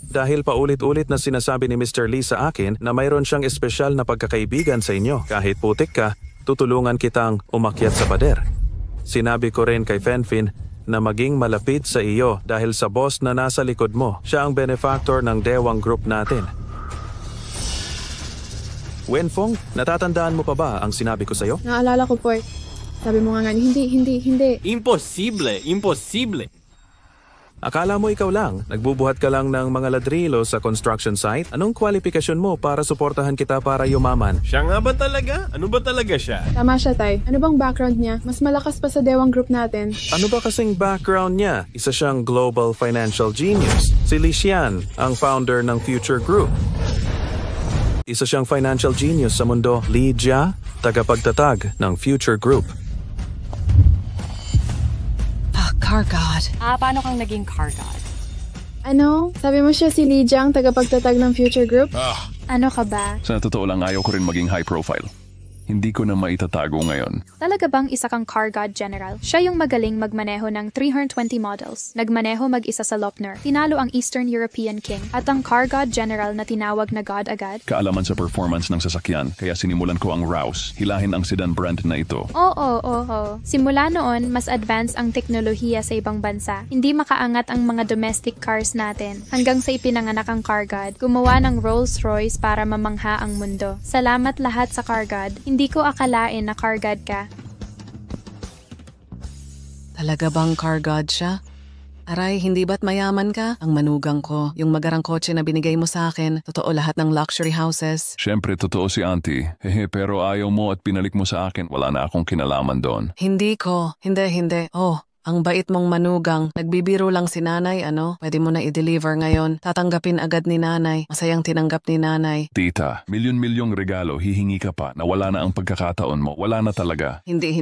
Dahil paulit-ulit na sinasabi ni Mr. Lee sa akin na mayroon siyang espesyal na pagkakaibigan sa inyo. Kahit putik ka, tutulungan kitang umakyat sa pader. Sinabi ko rin kay Fenfin na maging malapit sa iyo dahil sa boss na nasa likod mo. Siya ang benefactor ng Dewang Group natin. Wenfong, natatandaan mo pa ba ang sinabi ko sa'yo? Naalala ko po. Sabi mo nga hindi. Imposible. Akala mo ikaw lang, nagbubuhat ka lang ng mga ladrilo sa construction site? Anong kwalifikasyon mo para suportahan kita para yumaman? Siya nga ba talaga? Ano ba talaga siya? Tama siya, Tay. Ano bang background niya? Mas malakas pa sa Dewang Group natin. Ano ba kasing background niya? Isa siyang global financial genius. Si Li Xian, ang founder ng Future Group. Isa siyang financial genius sa mundo. Li Jia, tagapagtatag ng Future Group. Car God. Paano kang naging car god? Ano? Sabi mo siya si Li Jia ang tagapagtatag ng Future Group? Ano ka ba? Sa totoo lang ayaw ko rin maging high profile. Hindi ko na maitatago ngayon. Talaga bang isa kang car god general? Siya yung magaling magmaneho ng 320 models. Nagmaneho mag-isa sa Lopner. Tinalo ang Eastern European King. At ang car god general na tinawag na god agad? Kaalaman sa performance ng sasakyan, kaya sinimulan ko ang Rouse. Hilahin ang sedan brand na ito. Oo. Simula noon, mas advanced ang teknolohiya sa ibang bansa. Hindi makaangat ang mga domestic cars natin. Hanggang sa ipinanganak ang car god, gumawa ng Rolls-Royce para mamangha ang mundo. Salamat lahat sa car god. Hindi ko akalain na car god ka. Talaga bang car god siya? Aray, hindi ba't mayaman ka? Ang manugang ko, yung magarang kotse na binigay mo sa akin, totoo lahat ng luxury houses. Siyempre, totoo si Auntie. Pero ayaw mo at pinalik mo sa akin. Wala na akong kinalaman doon. Hindi. Oh, ang bait mong manugang. Nagbibiro lang si nanay, ano? Pwede mo na i-deliver ngayon. Tatanggapin agad ni nanay. Masayang tinanggap ni nanay. Tita, milyon-milyong regalo, hihingi ka pa na wala na ang pagkakataon mo. Wala na talaga. Hindi.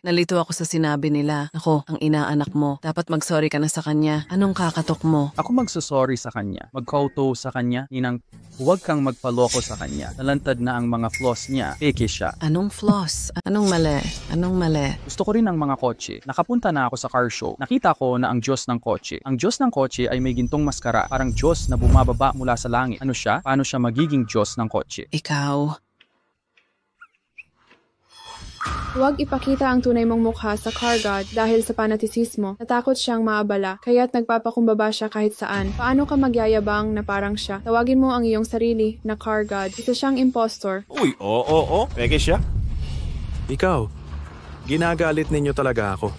Nalito ako sa sinabi nila. Ako, ang inaanak mo. Dapat mag-sorry ka na sa kanya. Anong kakatok mo? Ako magsusorry sa kanya. Magkauto sa kanya. Ninang, huwag kang magpaloko sa kanya. Nalantad na ang mga flaws niya. Peke siya. Anong flaws? Anong mali? Gusto ko rin ang mga kotse. Nakapunta na ako sa car show. Nakita ko na ang Diyos ng kotse. Ang Diyos ng kotse ay may gintong maskara. Parang Diyos na bumababa mula sa langit. Ano siya? Paano siya magiging Diyos ng kotse? Ikaw. Huwag ipakita ang tunay mong mukha sa car god dahil sa panatisismo. Natakot siyang maabala, kaya't nagpapakumbaba siya kahit saan. Paano ka magyayabang na parang siya? Tawagin mo ang iyong sarili na car god. Isa siyang impostor. Uy, oo. Peke siya. Ikaw, ginagalit ninyo talaga ako.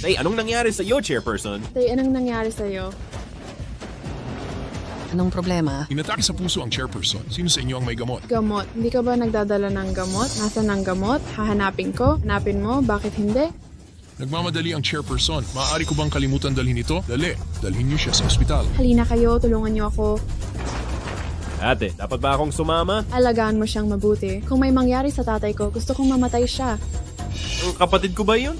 Tay, anong nangyari sa iyo, Chairperson? Tay, anong nangyari sa'yo? Anong problema? Inatake sa puso ang chairperson. Sino sa inyo ang may gamot? Gamot. Hindi ka ba nagdadala ng gamot? Nasaan ang gamot? Hahanapin ko? Hanapin mo? Bakit hindi? Nagmamadali ang chairperson. Maaari ko bang kalimutan dalhin ito? Dalhin niyo siya sa ospital. Halina kayo, tulungan niyo ako. Ate, dapat ba akong sumama? Alagaan mo siyang mabuti. Kung may mangyari sa tatay ko, gusto kong mamatay siya. Kapatid ko ba yun?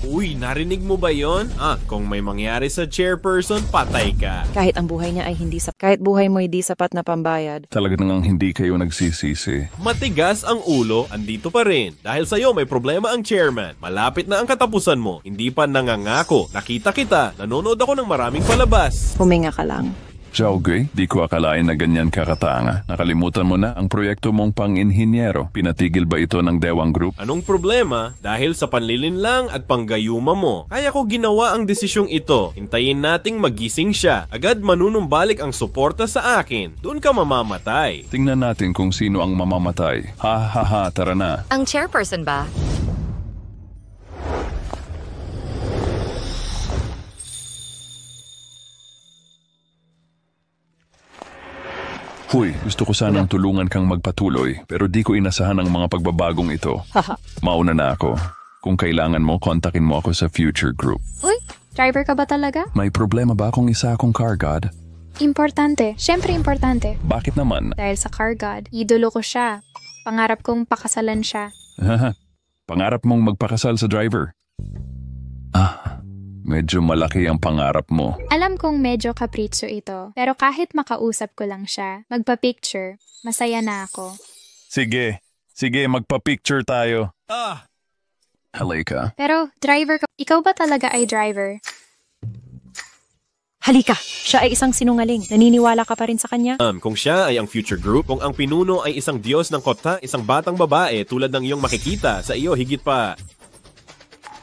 Uy, narinig mo ba yon? Kung may mangyari sa chairperson, patay ka. Kahit ang buhay niya ay kahit buhay mo hindi sapat na pambayad. Talaga nang hindi kayo nagsisisi. Matigas ang ulo, andito pa rin. Dahil sa'yo may problema ang chairman. Malapit na ang katapusan mo, hindi pa nangangako. Nakita kita, nanonood ako ng maraming palabas. Huminga ka lang. Xiaogui, di ko akalain na ganyan kakatanga. Nakalimutan mo na ang proyekto mong pang-inhinyero. Pinatigil ba ito ng Dewang Group? Anong problema? Dahil sa panlilinlang at panggayuma mo. Kaya ko ginawa ang desisyong ito. Hintayin nating magising siya. Agad manunumbalik ang suporta sa akin. Doon ka mamamatay. Tingnan natin kung sino ang mamamatay. Ha, tara na. Ang chairperson ba? Huy, gusto ko sanang tulungan kang magpatuloy, pero di ko inasahan ang mga pagbabagong ito. Mauna na ako. Kung kailangan mo, kontakin mo ako sa Future Group. Uy, driver ka ba talaga? May problema ba kung isa akong car god? Importante. Syempre importante. Bakit naman? Dahil sa car god, idolo ko siya. Pangarap kong pakasalan siya. Pangarap mong magpakasal sa driver? Medyo malaki ang pangarap mo. Alam kong medyo kapritso ito, pero kahit makausap ko lang siya, magpa-picture, masaya na ako. Sige, magpa-picture tayo. Halika. Pero driver ka, ikaw ba talaga ay driver? Halika, siya ay isang sinungaling. Naniniwala ka pa rin sa kanya? Kung siya ay ang Future Group, kung ang pinuno ay isang Diyos ng kota, isang batang babae tulad ng iyong makikita sa iyo higit pa.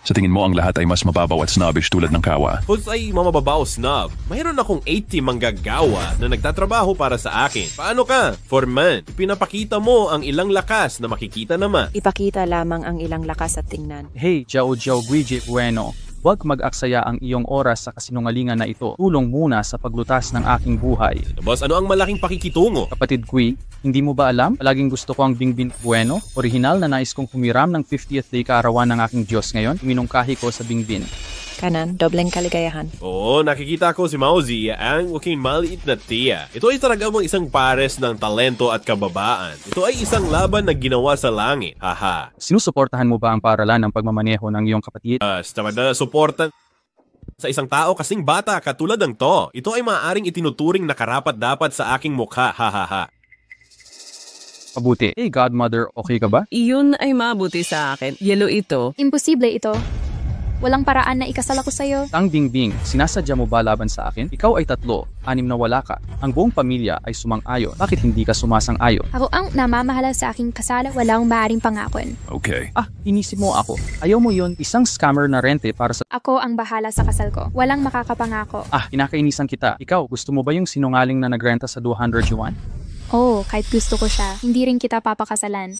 Sa tingin mo ang lahat ay mas mababaw at snobbish tulad ng kawa? Kung ay mamababaw snob, mayroon akong 80 manggagawa na nagtatrabaho para sa akin. Paano ka? Foreman, pinapakita mo ang ilang lakas na makikita naman. Ipakita lamang ang ilang lakas at tingnan. Hey, Xiaogui Bueno. Huwag mag-aksaya ang iyong oras sa kasinungalingan na ito. Tulong muna sa paglutas ng aking buhay. Boss, ano ang malaking pakikitungo? Kapatid Gui, hindi mo ba alam? Palaging gusto ko ang Bingbing Bueno. Orihinal na nais kong humiram ng 50th day kaarawan ng aking Diyos ngayon. Minungkahi ko sa Bingbing. Kanan, dobleng kaligayahan. Oo, nakikita ko si Mauzi, ang waking maliit na tiya. Ito ay talagang isang pares ng talento at kababaan. Ito ay isang laban na ginawa sa langit. Haha. Sinusuportahan mo ba ang paralan ng pagmamaneho ng iyong kapatid? Tama na, suportan. Sa isang tao kasing bata katulad ng to, ito ay maaaring itinuturing na karapat-dapat sa aking mukha, hahaha. Mabuti. Hey godmother, okay ka ba? Iyon ay mabuti sa akin. Yelo ito. Imposible ito. Walang paraan na ikasal ako sa'yo. Tang Bingbing, sinasadya mo ba laban sa akin? Ikaw ay 3, 6 na wala ka. Ang buong pamilya ay sumang-ayon. Bakit hindi ka sumasang-ayon? Ako ang namamahala sa aking kasal, walang maaaring pangakon. Okay. Inisip mo ako. Ayaw mo yun, isang scammer na rente para sa... Ako ang bahala sa kasal ko. Walang makakapangako. Kinakainisan kita. Ikaw, gusto mo ba yung sinungaling na nagrenta sa 200 yuan? Oo, kahit gusto ko siya, hindi rin kita papakasalan.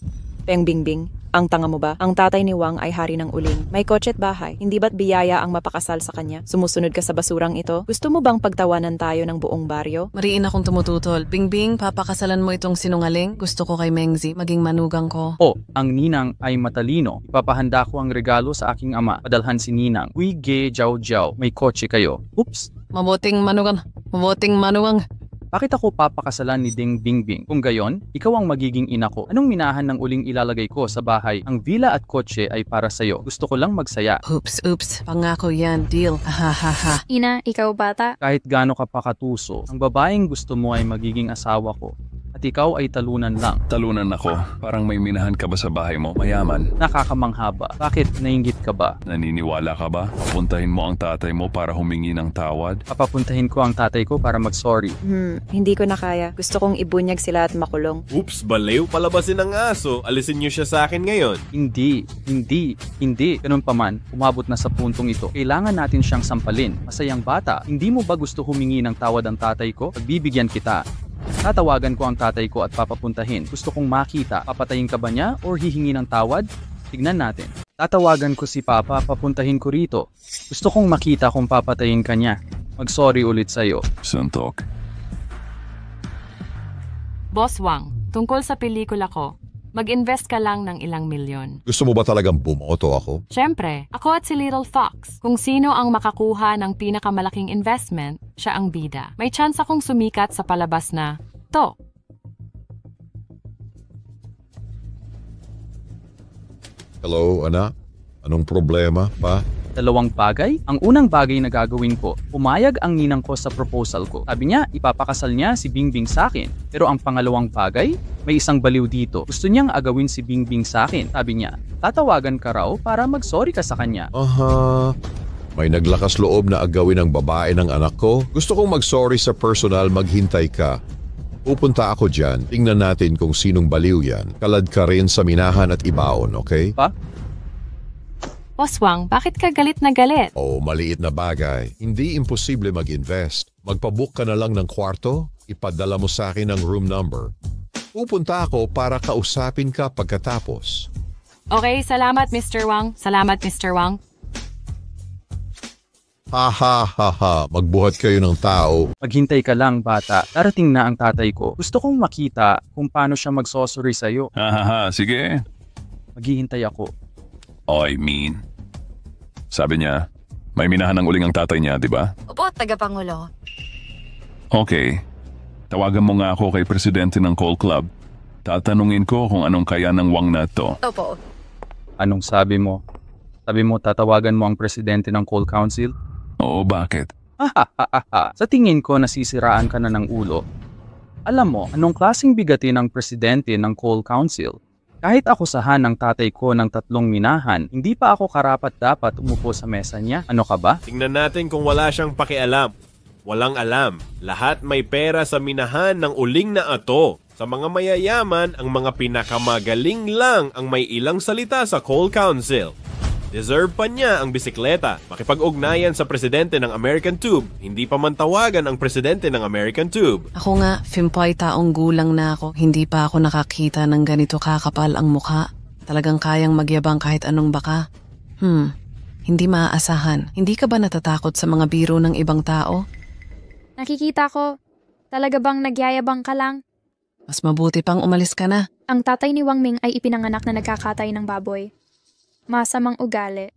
Peng Bingbing, ang tanga mo ba? Ang tatay ni Wang ay hari ng uling. May kotse at bahay. Hindi ba't biyaya ang mapakasal sa kanya? Sumusunod ka sa basurang ito? Gusto mo bang pagtawanan tayo ng buong baryo? Mariin akong tumututol. Bingbing, papakasalan mo itong sinungaling? Gusto ko kay Mengzi, maging manugang ko. Ang ninang ay matalino. Ipapahanda ko ang regalo sa aking ama. Padalhan si ninang. Uy, ge, jiao, jiao. May kotse kayo. Oops! Mabuting manugang. Bakit ako papakasalan ni Ding Bingbing? Kung gayon, ikaw ang magiging ina ko. Anong minahan ng uling ilalagay ko sa bahay? Ang villa at kotse ay para sa'yo. Gusto ko lang magsaya. Oops. Pangako yan. Deal. Ahahaha. Ina, ikaw bata. Kahit gaano ka pakatuso, ang babaeng gusto mo ay magiging asawa ko. At ikaw ay talunan lang. Talunan ako. Parang may minahan ka ba sa bahay mo? Mayaman. Nakakamangha ba? Bakit nainggit ka ba? Naniniwala ka ba? Papuntahin mo ang tatay mo para humingi ng tawad? Papapuntahin ko ang tatay ko para mag-sorry. Hindi ko na kaya. Gusto kong ibunyag sila at makulong. Oops, baliw. Palabasin ang aso. Alisin niyo siya sa akin ngayon. Hindi. Ganun pa man, umabot na sa puntong ito. Kailangan natin siyang sampalin. Masayang bata. Hindi mo ba gusto humingi ng tawad ang tatay ko? Pagbibigyan kita. Tatawagan ko ang tatay ko at papapuntahin. Gusto kong makita, papatayin ka ba niya or hihingi ng tawad? Tignan natin. Tatawagan ko si Papa, papuntahin ko rito. Gusto kong makita kung papatayin ka niya. Mag-sorry ulit sa'yo. Suntok. Boss Wang, tungkol sa pelikula ko, mag-invest ka lang ng ilang milyon. Gusto mo ba talagang bumoto ako? Siyempre, ako at si Little Fox. Kung sino ang makakuha ng pinakamalaking investment, siya ang bida. May chance akong sumikat sa palabas na to. Hello, anak? Anong problema, pa? 2 bagay. Ang unang bagay na gagawin ko, pumayag ang ninang ko sa proposal ko. Sabi niya, ipapakasal niya si Bingbing sa akin. Pero ang pangalawang bagay, may isang baliw dito. Gusto niyang agawin si Bingbing sa akin. Sabi niya, tatawagan ka raw para mag-sorry ka sa kanya. May naglakas loob na agawin ang babae ng anak ko. Gusto kong mag-sorry sa personal, maghintay ka. Pupunta ako dyan. Tingnan natin kung sinong baliw yan. Kalad ka rin sa minahan at ibaon, okay? Pa? Boss Wang, bakit ka galit na galit? Maliit na bagay. Hindi imposible mag-invest. Magpabook ka na lang ng kwarto, ipadala mo sa akin ang room number. Pupunta ako para kausapin ka pagkatapos. Okay, salamat Mr. Wang. Salamat Mr. Wang. Magbuhat kayo ng tao. Maghintay ka lang, bata. Darating na ang tatay ko. Gusto kong makita kung paano siya mag-sorry sa'yo. Sige. Maghihintay ako. Sabi niya, may minahan ng uling ang tatay niya, di ba? Opo, tagapangulo. Okay. Tawagan mo nga ako kay presidente ng Call Club. Tatanungin ko kung anong kaya ng Wang na to. Opo. Anong sabi mo? Sabi mo tatawagan mo ang presidente ng Call Council? Oo, bakit? Sa tingin ko nasisiraan ka na ng ulo. Alam mo, anong klaseng bigatin ng presidente ng Call Council? Kahit akusahan ng tatay ko ng 3 minahan, hindi pa ako karapat-dapat umupo sa mesa niya. Ano ka ba? Tingnan natin kung wala siyang pakialam. Walang alam. Lahat may pera sa minahan ng uling na ato. Sa mga mayayaman, ang mga pinakamagaling lang ang may ilang salita sa Call Council. Deserve pa niya ang bisikleta. Makipag-ugnayan sa presidente ng American Tube. Hindi pa man tawagan ang presidente ng American Tube. Ako nga, 5 taong gulang na ako. Hindi pa ako nakakita ng ganito kakapal ang mukha. Talagang kayang magyabang kahit anong baka. Hindi maaasahan. Hindi ka ba natatakot sa mga biro ng ibang tao? Nakikita ko. Talaga bang nagyayabang ka lang? Mas mabuti pang umalis ka na. Ang tatay ni Wang Ming ay ipinanganak na nagkakatay ng baboy. Masamang ugali.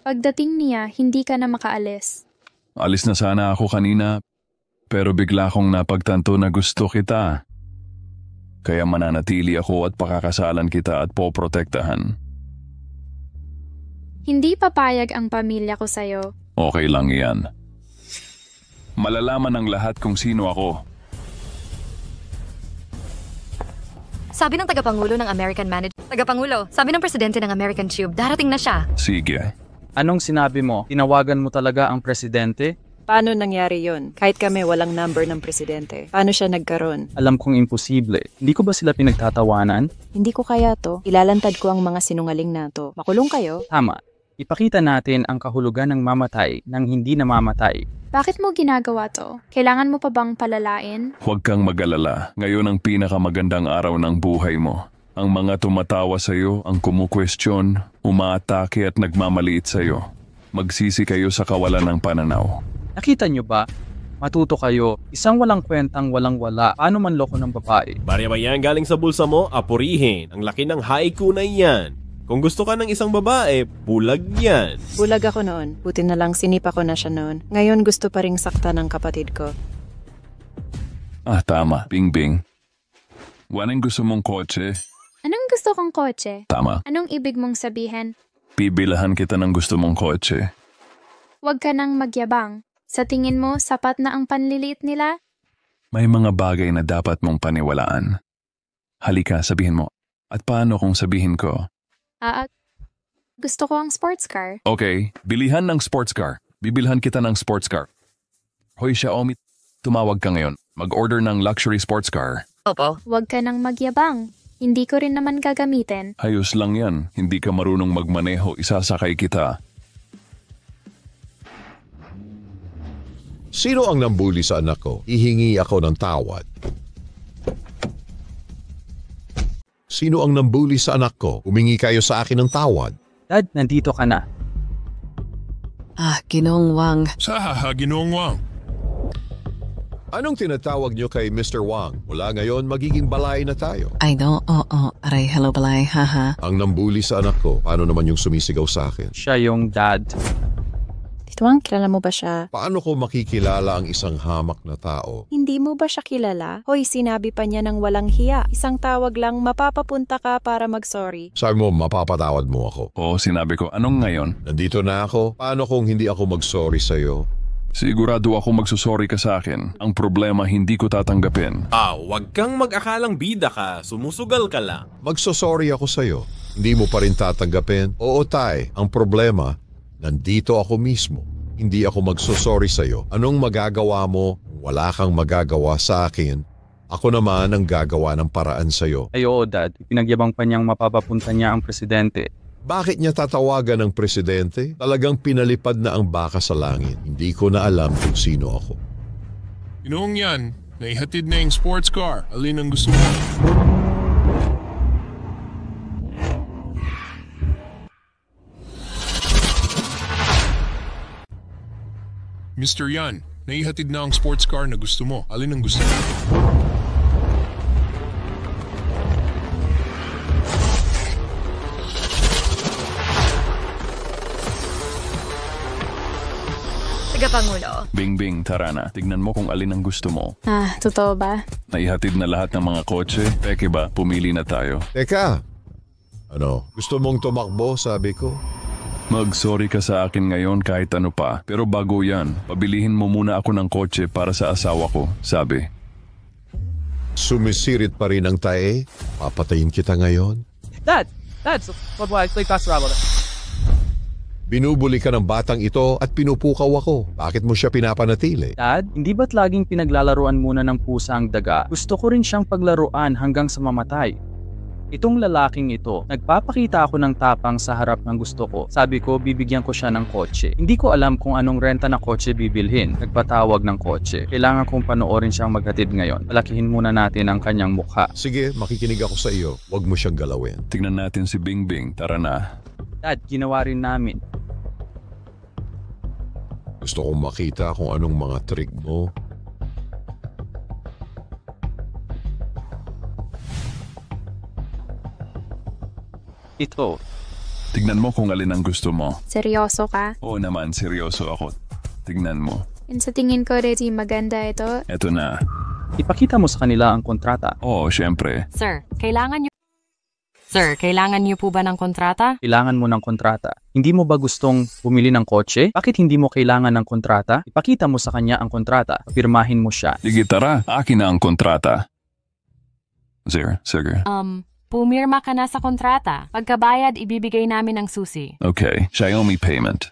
Pagdating niya, hindi ka na makaalis. Alis na sana ako kanina, pero bigla kong napagtanto na gusto kita. Kaya mananatili ako at pakakasalan kita at poprotektahan. Hindi papayag ang pamilya ko sa'yo. Okay lang yan. Malalaman ng lahat kung sino ako. Sabi ng tagapangulo ng American Manager. Tagapangulo, sabi ng presidente ng American Tube, darating na siya. Sige. Anong sinabi mo? Tinawagan mo talaga ang presidente? Paano nangyari yon? Kahit kami walang number ng presidente. Paano siya nagkaroon? Alam kong imposible. Hindi ko ba sila pinagtatawanan? Hindi ko kaya to. Ilalantad ko ang mga sinungaling na to. Makulong kayo? Tama. Ipakita natin ang kahulugan ng mamatay nang hindi namamatay. Bakit mo ginagawa to? Kailangan mo pa bang palalain? Huwag kang mag-alala. Ngayon ang pinakamagandang araw ng buhay mo. Ang mga tumatawa sa'yo, ang kumukwestiyon, umaatake at nagmamaliit sa'yo. Magsisi kayo sa kawalan ng pananaw. Nakita nyo ba? Matuto kayo. Isang walang kwentang walang-wala. Paano man loko ng babae? Barya ba yan galing sa bulsa mo? Apurihin. Ang laki ng haiku na yan. Kung gusto ka ng isang babae, bulag yan. Bulag ako noon. Buti na lang sinipa ko na siya noon. Ngayon gusto pa ring sakta ng kapatid ko. Tama. Bingbing. Anong gusto mong kotse? Anong gusto kong kotse? Tama. Anong ibig mong sabihin? Bibilahan kita ng gusto mong kotse. Huwag ka nang magyabang. Sa tingin mo, sapat na ang panliliit nila? May mga bagay na dapat mong paniwalaan. Halika, sabihin mo. At paano kung sabihin ko? Gusto ko ang sports car. Okay, bilihan ng sports car. Bibilhan kita ng sports car. Hoy Xiaomi, tumawag ka ngayon. Mag-order ng luxury sports car. Opo. Huwag ka nang magyabang. Hindi ko rin naman gagamitin. Ayos lang yan. Hindi ka marunong magmaneho, isasakay kita. Sino ang nambuli sa anak ko? Ihingi ako ng tawad. Sino ang nambuli sa anak ko? Humingi kayo sa akin ng tawad. Dad, nandito ka na. Ginoong Wang. Ginoong Wang. Anong tinatawag niyo kay Mr. Wang? Mula ngayon, magiging balay na tayo. Ay no, aray, hello balay, haha. Ang nambuli sa anak ko, paano naman yung sumisigaw sa akin? Siya yung dad. Tito Wang, kilala mo ba siya? Paano ko makikilala ang isang hamak na tao? Hindi mo ba siya kilala? Hoy, sinabi pa niya ng walang hiya. Isang tawag lang, mapapapunta ka para mag-sorry. Sabi mo, mapapatawad mo ako. Oo, sinabi ko, anong ngayon? Nandito na ako. Paano kung hindi ako mag-sorry sa'yo? Sigurado ako magsusorry ka sa akin. Ang problema, hindi ko tatanggapin. Wag kang mag-akalang bida ka. Sumusugal ka lang. Magsusorry ako sa'yo. Hindi mo pa rin tatanggapin? Oo, tay. Ang problema, nandito ako mismo. Hindi ako magsusorry sa'yo. Anong magagawa mo? Wala kang magagawa sa akin. Ako naman ang gagawa ng paraan sa'yo. Ay oo, Dad. Ipinagyabang pa niyang mapapapunta niya ang presidente. Bakit niya tatawagan ng presidente? Talagang pinalipad na ang baka sa langit. Hindi ko na alam kung sino ako. Ginoong yan. Naihatid na yung sports car. Alin ang gusto mo? Mr. Yan, naihatid na ang sports car na gusto mo. Alin ang gusto mo? Tagapangulo. Bingbing, tara na. Tignan mo kung alin ang gusto mo. Totoo ba? Naihatid na lahat ng mga kotse. Peke ba, pumili na tayo. Teka, gusto mong tumakbo, sabi ko? Mag-sorry ka sa akin ngayon kahit ano pa. Pero bago yan, pabilihin mo muna ako ng kotse para sa asawa ko, sabi. Sumisirit pa rin ang tae? Papatayin kita ngayon? Dad, so what do I play Pastor about it? Binubuli ka ng batang ito at pinupukaw ako. Bakit mo siya pinapanatili? Dad, hindi ba't laging pinaglalaruan muna ng pusa ang daga? Gusto ko rin siyang paglaruan hanggang sa mamatay. Itong lalaking ito, nagpapakita ako ng tapang sa harap ng gusto ko. Sabi ko, bibigyan ko siya ng kotse. Hindi ko alam kung anong renta na kotse bibilhin. Nagpatawag ng kotse. Kailangan kong panoorin siyang maghatid ngayon. Palakihin muna natin ang kanyang mukha. Sige, makikinig ako sa iyo. Huwag mo siyang galawin. Tignan natin si Bingbing. Tara na. Dad, ginawa rin namin. Gusto kong makita kung anong mga trick mo. Ito. Tignan mo kung alin ang gusto mo. Seryoso ka? Oo naman, seryoso ako. Tignan mo. Sa tingin ko, Reggie, maganda ito. Eto na. Ipakita mo sa kanila ang kontrata. Oo, syempre. Sir, kailangan nyo Sir, kailangan niyo po ba ng kontrata? Kailangan mo ng kontrata. Hindi mo ba gustong bumili ng kotse? Bakit hindi mo kailangan ng kontrata? Ipakita mo sa kanya ang kontrata. Pirmahin mo siya. Sige tara, akin na ang kontrata. Sige. Pumirma ka na sa kontrata. Pagkabayad, ibibigay namin ang susi. Okay, Xiaomi payment.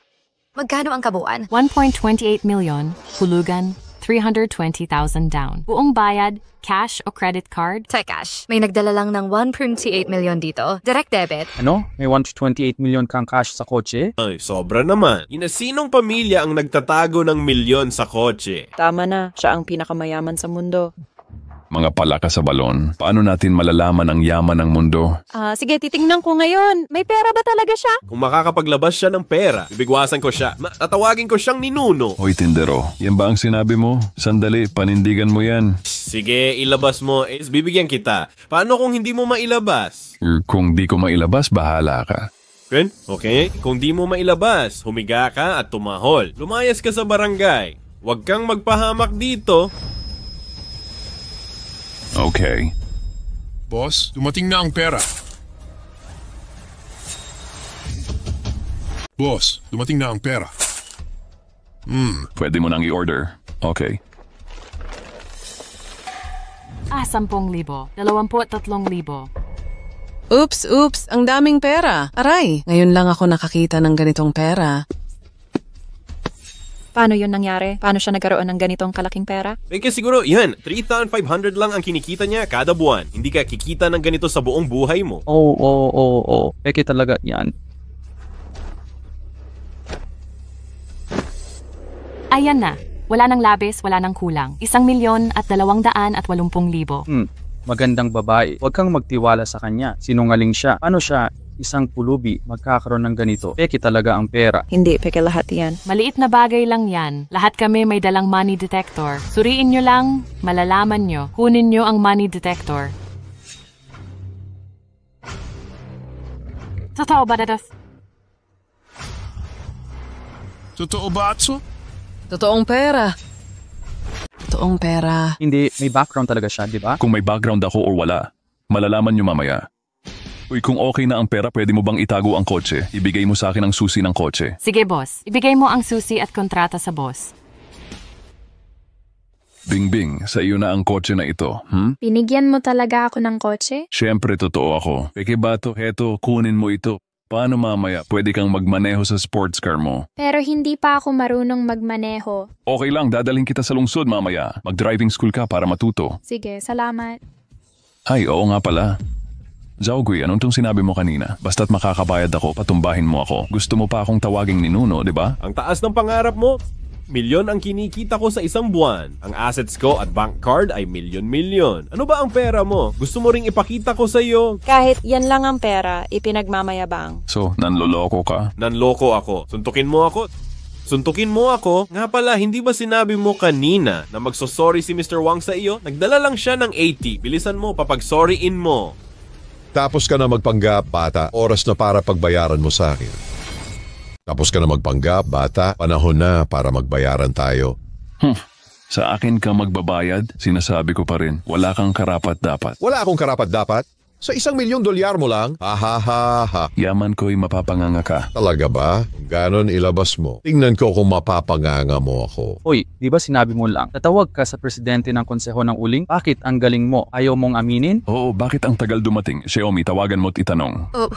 Magkano ang kabuuan? 1.28 million, hulugan 320,000 down. Buong bayad, cash o credit card? Cash. May nagdala lang ng 1.28 million dito. Direct debit. Ano? May 128 million kang cash sa kotse? Ay, sobra naman. Inasinong pamilya ang nagtatago ng milyon sa kotse? Tama na, siya ang pinakamayaman sa mundo. Mga palaka sa balon. Paano natin malalaman ang yaman ng mundo? Sige, titingnan ko ngayon. May pera ba talaga siya? Kung makakapaglabas siya ng pera, bibigwasan ko siya. Tatawagin ko siyang ninuno. Hoy tindero, yan ba ang sinabi mo? Sandali, panindigan mo yan. Sige, ilabas mo. Bibigyan kita. Paano kung hindi mo mailabas? Kung di ko mailabas, bahala ka. Okay? Kung di mo mailabas, humiga ka at tumahol. Lumayas ka sa barangay. Huwag kang magpahamak dito. Okay. Boss, dumating na ang pera. Boss, dumating na ang pera. Pwede mo nang i-order. Okay. 10,000. 23,000. Oops, ang daming pera. Aray, ngayon lang ako nakakita ng ganitong pera. Paano yun nangyari? Paano siya nagkaroon ng ganitong kalaking pera? Kasi siguro, yan, 3,500 lang ang kinikita niya kada buwan. Hindi ka kikita ng ganito sa buong buhay mo. Oo. Peke talaga yan. Ayan na. Wala nang labis, wala nang kulang. 1,280,000. Magandang babae. Huwag kang magtiwala sa kanya. Sinungaling siya. Ano siya? Isang pulubi, magkakaroon ng ganito. Peke talaga ang pera. Hindi, peke lahat yan. Maliit na bagay lang yan. Lahat kami may dalang money detector. Suriin nyo lang, malalaman nyo. Kunin nyo ang money detector. Totoo ba, Dados? Totoo ba, Atso? Totoong pera. Totoong pera. Hindi, may background talaga siya, di ba? Kung may background ako o wala, malalaman nyo mamaya. Uy, kung okay na ang pera, pwede mo bang itago ang kotse? Ibigay mo sa akin ang susi ng kotse. Sige, boss. Ibigay mo ang susi at kontrata sa boss. Bingbing, sa iyo na ang kotse na ito, Binigyan mo talaga ako ng kotse? Siyempre, totoo ako. Peke bato, heto, kunin mo ito. Paano mamaya? Pwede kang magmaneho sa sports car mo. Pero hindi pa ako marunong magmaneho. Okay lang, dadalhin kita sa lungsod mamaya. Mag-driving school ka para matuto. Sige, salamat. Ay, oo nga pala. Zhaogui, anong tong sinabi mo kanina? Basta't makakabayad ako, patumbahin mo ako. Gusto mo pa akong tawaging ninuno, di ba? Ang taas ng pangarap mo. Milyon ang kinikita ko sa isang buwan. Ang assets ko at bank card ay milyon-milyon. Ano ba ang pera mo? Gusto mo ring ipakita ko sa iyo? Kahit yan lang ang pera, ipinagmamayabang. So, nanloloko ka? Nanloko ako. Suntukin mo ako. Nga pala, hindi ba sinabi mo kanina na magsosorry si Mr. Wang sa iyo? Nagdala lang siya ng 80. Bilisan mo, papag-sorryin mo. Tapos ka na magpanggap, bata. Oras na para pagbayaran mo sa akin. Tapos ka na magpanggap, bata. Panahon na para magbayaran tayo. Sa akin ka magbabayad? Sinasabi ko pa rin, wala kang karapat-dapat. Wala akong karapat-dapat? Sa $1,000,000 mo lang? Ha. Yaman ko'y mapapanganga ka. Talaga ba? Ganon ilabas mo. Tingnan ko kung mapapanganga mo ako. Hoy, di ba sinabi mo lang, tatawag ka sa presidente ng konseho ng uling? Bakit ang galing mo? Ayaw mong aminin? Oo, bakit ang tagal dumating? Xiaomi, tawagan mo't itanong. Oh.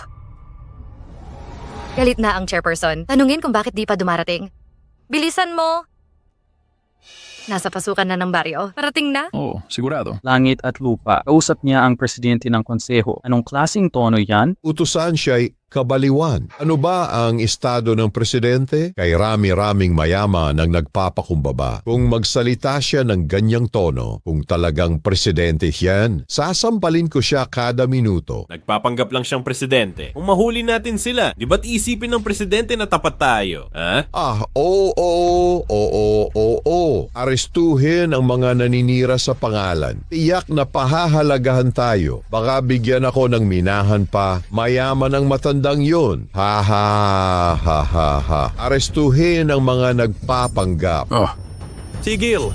Galit na ang chairperson. Tanungin kung bakit di pa dumarating. Bilisan mo! Nasa pasukan na ng baryo. Parating na? Oo, sigurado. Langit at lupa. Kausap niya ang presidente ng konseho. Anong klaseng tono yan? Utusan siya'y kabaliwan. Ano ba ang estado ng presidente? Kay rami-raming mayaman ang nagpapakumbaba. Kung magsalita siya ng ganyang tono, kung talagang presidente yan, sasampalin ko siya kada minuto. Nagpapanggap lang siyang presidente. Kung mahuli natin sila, di ba't isipin ng presidente na tapat tayo? Ha? Oo. Arestuhin ang mga naninira sa pangalan. Tiyak na pahahalagahan tayo. Baka bigyan ako ng minahan pa. Mayaman ang matandang yun. Ha. Arestuhin ang mga nagpapanggap. Tigil!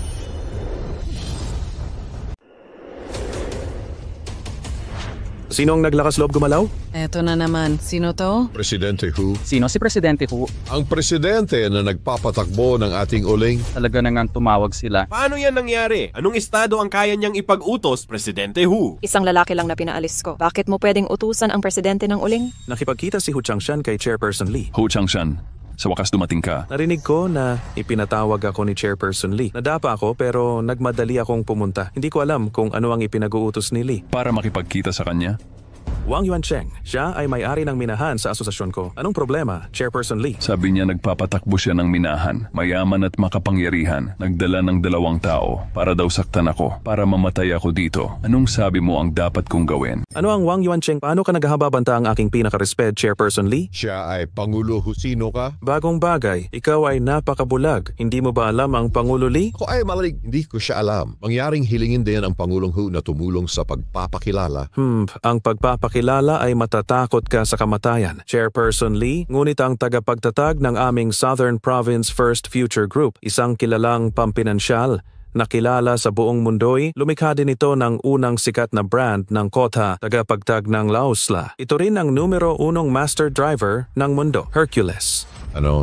Sino ang naglakas loob gumalaw? Eto na naman. Sino to? Presidente Hu. Sino si Presidente Hu? Ang presidente na nagpapatakbo ng ating uling. Talaga na ngang tumawag sila. Paano yan nangyari? Anong estado ang kaya niyang ipag-utos, Presidente Hu? Isang lalaki lang na pinaalis ko. Bakit mo pwedeng utusan ang presidente ng uling? Nakipagkita si Hu Changshan kay Chairperson Lee. Hu Changshan, sa wakas dumating ka. Narinig ko na ipinatawag ako ni Chairperson Lee. Nadapa ako pero nagmadali akong pumunta. Hindi ko alam kung ano ang ipinag-uutos ni Lee. Para makipagkita sa kanya? Wang Yuancheng, siya ay may-ari ng minahan sa asosasyon ko. Anong problema, Chairperson Lee? Sabi niya nagpapatakbo siya ng minahan, mayaman at makapangyarihan. Nagdala ng 2 tao para daw saktan ako, para mamatay ako dito. Anong sabi mo ang dapat kong gawin? Ano ang Wang Yuancheng? Paano ka naghahababanta ang aking pinaka-respect, Chairperson Lee? Siya ay Pangulo Hu. Sino ka? Bagong bagay, ikaw ay napakabulag. Hindi mo ba alam ang Pangulo Lee? Ako ay malalig, hindi ko siya alam. Mangyaring hilingin din ang Pangulong Hu na tumulong sa pagpapakilala. Ang pagpapakilala ay matatakot ka sa kamatayan. Chairperson Lee, ngunit ang tagapagtatag ng aming Southern Province First Future Group, isang kilalang pampinansyal na kilala sa buong mundo'y lumikha din ito ng unang sikat na brand ng kota tagapagtag ng Laosla. Ito rin ang numero 1 master driver ng mundo, Hercules.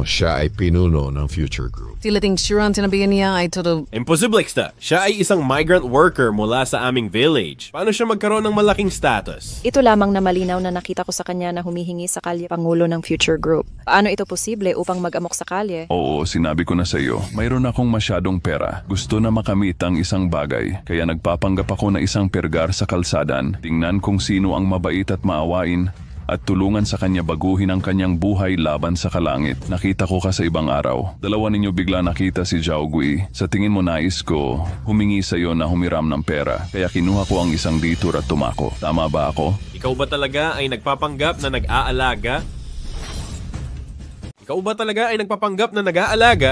Siya ay pinuno ng Future Group. Tilating sure ang sinabihan niya ay todo... Imposible, Exta. Siya ay isang migrant worker mula sa aming village. Paano siya magkaroon ng malaking status? Ito lamang na malinaw na nakita ko sa kanya na humihingi sa kalye Pangulo ng Future Group. Paano ito posible upang mag-amok sa kalye? Oo, sinabi ko na sa iyo. Mayroon akong masyadong pera. Gusto na makamit ang isang bagay. Kaya nagpapanggap ako na isang pergar sa kalsadan. Tingnan kung sino ang mabait at maawain at tulungan sa kanya baguhin ang kanyang buhay laban sa kalangit. Nakita ko ka sa ibang araw. 2 ninyo bigla nakita si Zhao Gui. Sa tingin mo nais ko humingi sa iyo na humiram ng pera. Kaya kinuha ko ang isang detour at tumako. Tama ba ako? Ikaw ba talaga ay nagpapanggap na nag-aalaga?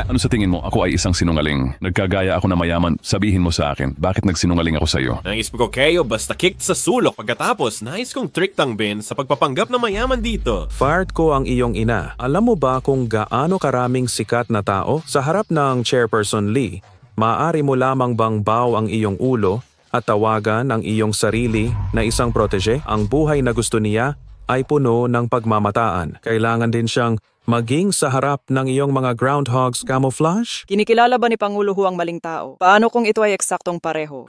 Ano sa tingin mo? Ako ay isang sinungaling. Nagkagaya ako na mayaman. Sabihin mo sa akin, bakit nagsinungaling ako sa iyo? Nais ko kayo basta kicked sa sulok pagkatapos nais kong trick tang Ben sa pagpapanggap na mayaman dito. Fired ko ang iyong ina. Alam mo ba kung gaano karaming sikat na tao? Sa harap ng Chairperson Lee, maaari mo lamang bang baw ang iyong ulo at tawagan ang iyong sarili na isang protege? Ang buhay na gusto niya ay puno ng pagmamataan. Kailangan din siyang maging sa harap ng iyong mga groundhogs camouflage? Kinikilala ba ni Pangulo Hu ang maling tao? Paano kung ito ay eksaktong pareho?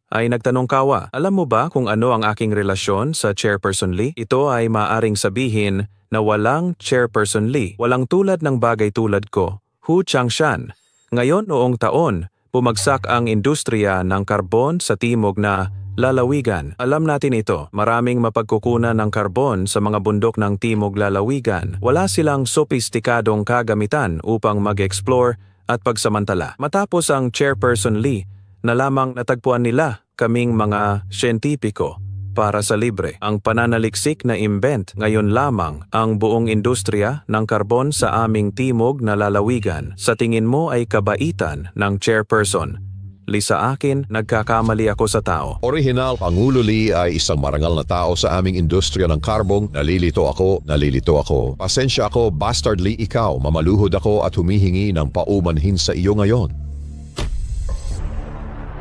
Ay nagtanong kawa, alam mo ba kung ano ang aking relasyon sa Chairperson Lee? Ito ay maaring sabihin na walang Chairperson Lee. Walang tulad ng bagay tulad ko, Hu Changshan. Ngayon noong taon, bumagsak ang industriya ng karbon sa timog na lalawigan. Alam natin ito, maraming mapagkukunan ng karbon sa mga bundok ng timog lalawigan. Wala silang sopistikadong kagamitan upang mag-explore at pagsamantala. Matapos ang Chairperson Lee, na lamang natagpuan nila kaming mga siyentipiko para sa libre. Ang pananaliksik na invent ngayon lamang ang buong industriya ng karbon sa aming timog na lalawigan. Sa tingin mo ay kabaitan ng Chairperson Lee sa akin, nagkakamali ako sa tao. Original, Pangulo Lee ay isang marangal na tao sa aming industriya ng karbong. Nalilito ako. Pasensya ako, Bastard Lee, ikaw. Mamaluhod ako at humihingi ng paumanhin sa iyo ngayon.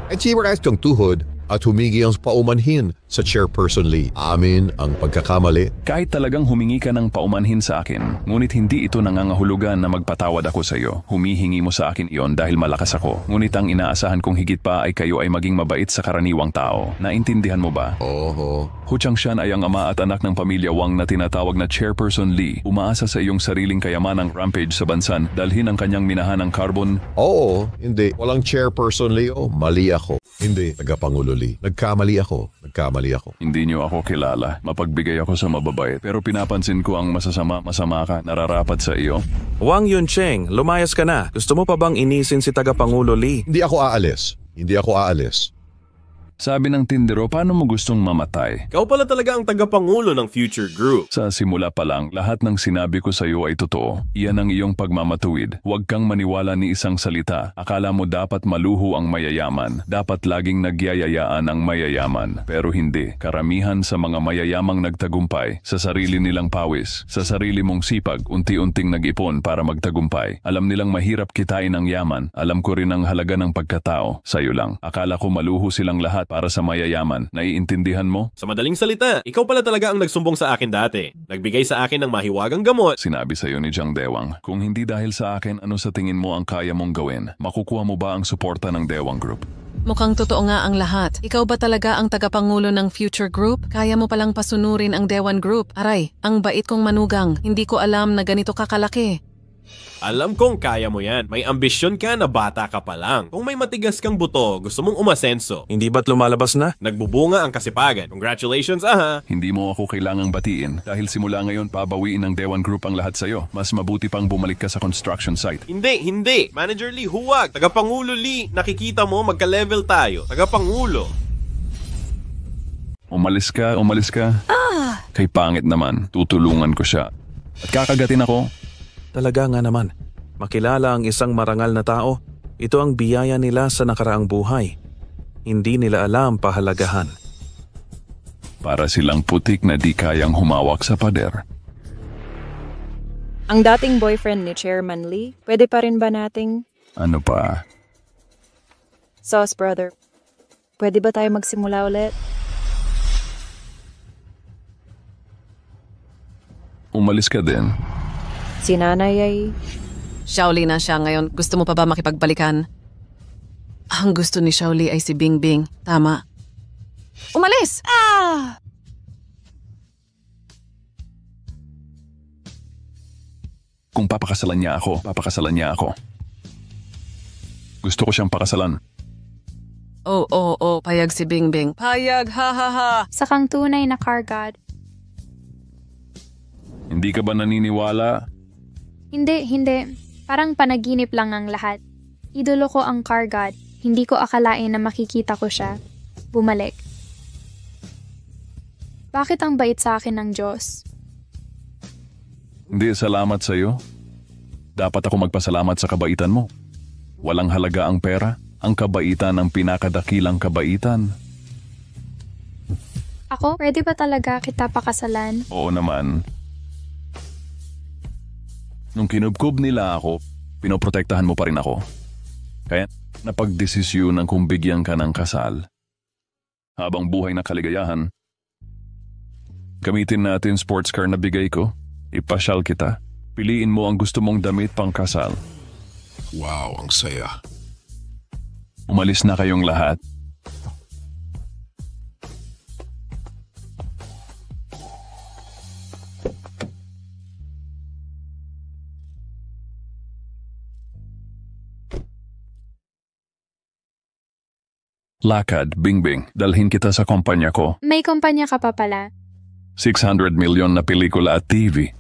At siwaras kang tuhod at humingi ang paumanhin sa Chairperson Lee. Amin ang pagkakamali. Kahit talagang humingi ka ng paumanhin sa akin, ngunit hindi ito nangangahulugan na magpatawad ako sa iyo. Humihingi mo sa akin iyon dahil malakas ako. Ngunit ang inaasahan kong higit pa ay kayo ay maging mabait sa karaniwang tao. Naintindihan mo ba? Oo. Hu Changshan ay ang ama at anak ng pamilya Wang na tinatawag na Chairperson Lee. Umaasa sa iyong sariling kayamanang rampage sa bansan, dalhin ang kanyang minahan ng carbon. Oo, hindi. Walang Chairperson Lee. Mali ako. Hindi, Tagapangulo Lee. Nagkamali ako. Hindi niyo ako kilala. Mapagbigay ako sa mababait. Pero pinapansin ko ang masama ka, nararapat sa iyo. Wang Yuancheng, lumayas ka na. Gusto mo pa bang inisin si Tagapangulo Lee? Hindi ako aalis. Sabi ng tindero, paano mo gustong mamatay? Ikaw pala talaga ang tagapangulo ng Future Group. Sa simula pa lang, lahat ng sinabi ko sa iyo ay totoo. Iyan ang iyong pagmamatuwid. Huwag kang maniwala ni isang salita. Akala mo dapat maluho ang mayayaman. Dapat laging nagyayayaan ang mayayaman. Pero hindi. Karamihan sa mga mayayamang nagtagumpay sa sarili nilang pawis. Sa sarili mong sipag, unti-unting nag-ipon para magtagumpay. Alam nilang mahirap kitain ang yaman. Alam ko rin ang halaga ng pagkatao. Sa'yo lang. Akala ko maluho silang lahat. para sa mayayaman. Naiintindihan mo? Sa madaling salita, ikaw pala talaga ang nagsumbong sa akin dati. Nagbigay sa akin ng mahiwagang gamot. Sinabi sa'yo ni Jiang Dewang, kung hindi dahil sa akin, ano sa tingin mo ang kaya mong gawin? Makukuha mo ba ang suporta ng Dewang Group? Mukhang totoo nga ang lahat. Ikaw ba talaga ang tagapangulo ng Future Group? Kaya mo palang pasunurin ang Dewan Group. Aray, ang bait kong manugang. Hindi ko alam na ganito kakalaki. Alam kong kaya mo yan. May ambisyon ka na bata ka pa lang. Kung may matigas kang buto, gusto mong umasenso. Hindi ba't lumalabas na? Nagbubunga ang kasipagan. Congratulations, aha! Hindi mo ako kailangang batiin dahil simula ngayon pabawiin ng Dewan Group ang lahat sa'yo. Mas mabuti pang bumalik ka sa construction site. Hindi. Manager Lee, huwag. Tagapangulo Lee, nakikita mo magka-level tayo. Tagapangulo. Umalis ka. Kay pangit naman, tutulungan ko siya. At kakagatin ako. Talaga nga naman, makilala ang isang marangal na tao. Ito ang biyaya nila sa nakaraang buhay. Hindi nila alam pahalagahan. Para silang putik na di kayang humawak sa pader. Ang dating boyfriend ni Chairman Lee, pwede pa rin ba nating... Ano pa? Sauce brother, pwede ba tayo magsimula ulit? Umalis ka din. Si nanay ay... Xiaoli na siya ngayon. Gusto mo pa ba makipagbalikan? Ang gusto ni Xiaoli ay si Bingbing. Tama. Umalis! Kung papakasalan niya ako. Gusto ko siyang pakasalan. Oo, payag si Bingbing. Payag, ha. Sa kang tunay na car god. Hindi ka ba naniniwala? Hindi. Parang panaginip lang ang lahat. Idolo ko ang car god. Hindi ko akalain na makikita ko siya. Bumalik. Bakit ang bait sa akin ng Diyos? Hindi, salamat sa'yo. Dapat ako magpasalamat sa kabaitan mo. Walang halaga ang pera. Ang kabaitan ang pinakadakilang kabaitan. Ako? Pwede ba talaga kita pakasalan? Oo naman. Nung kinubkob nila ako, pinoprotektahan mo pa rin ako. Kaya napagdesisyonan kung bigyan ka ng kasal. Habang buhay na kaligayahan, gamitin natin sports car na bigay ko. Ipasyal kita. Piliin mo ang gusto mong damit pang kasal. Wow, ang saya. Umalis na kayong lahat. Lakad, Bingbing. Dalhin kita sa kumpanya ko. May kumpanya ka pa pala. 600 milyon na pelikula at TV.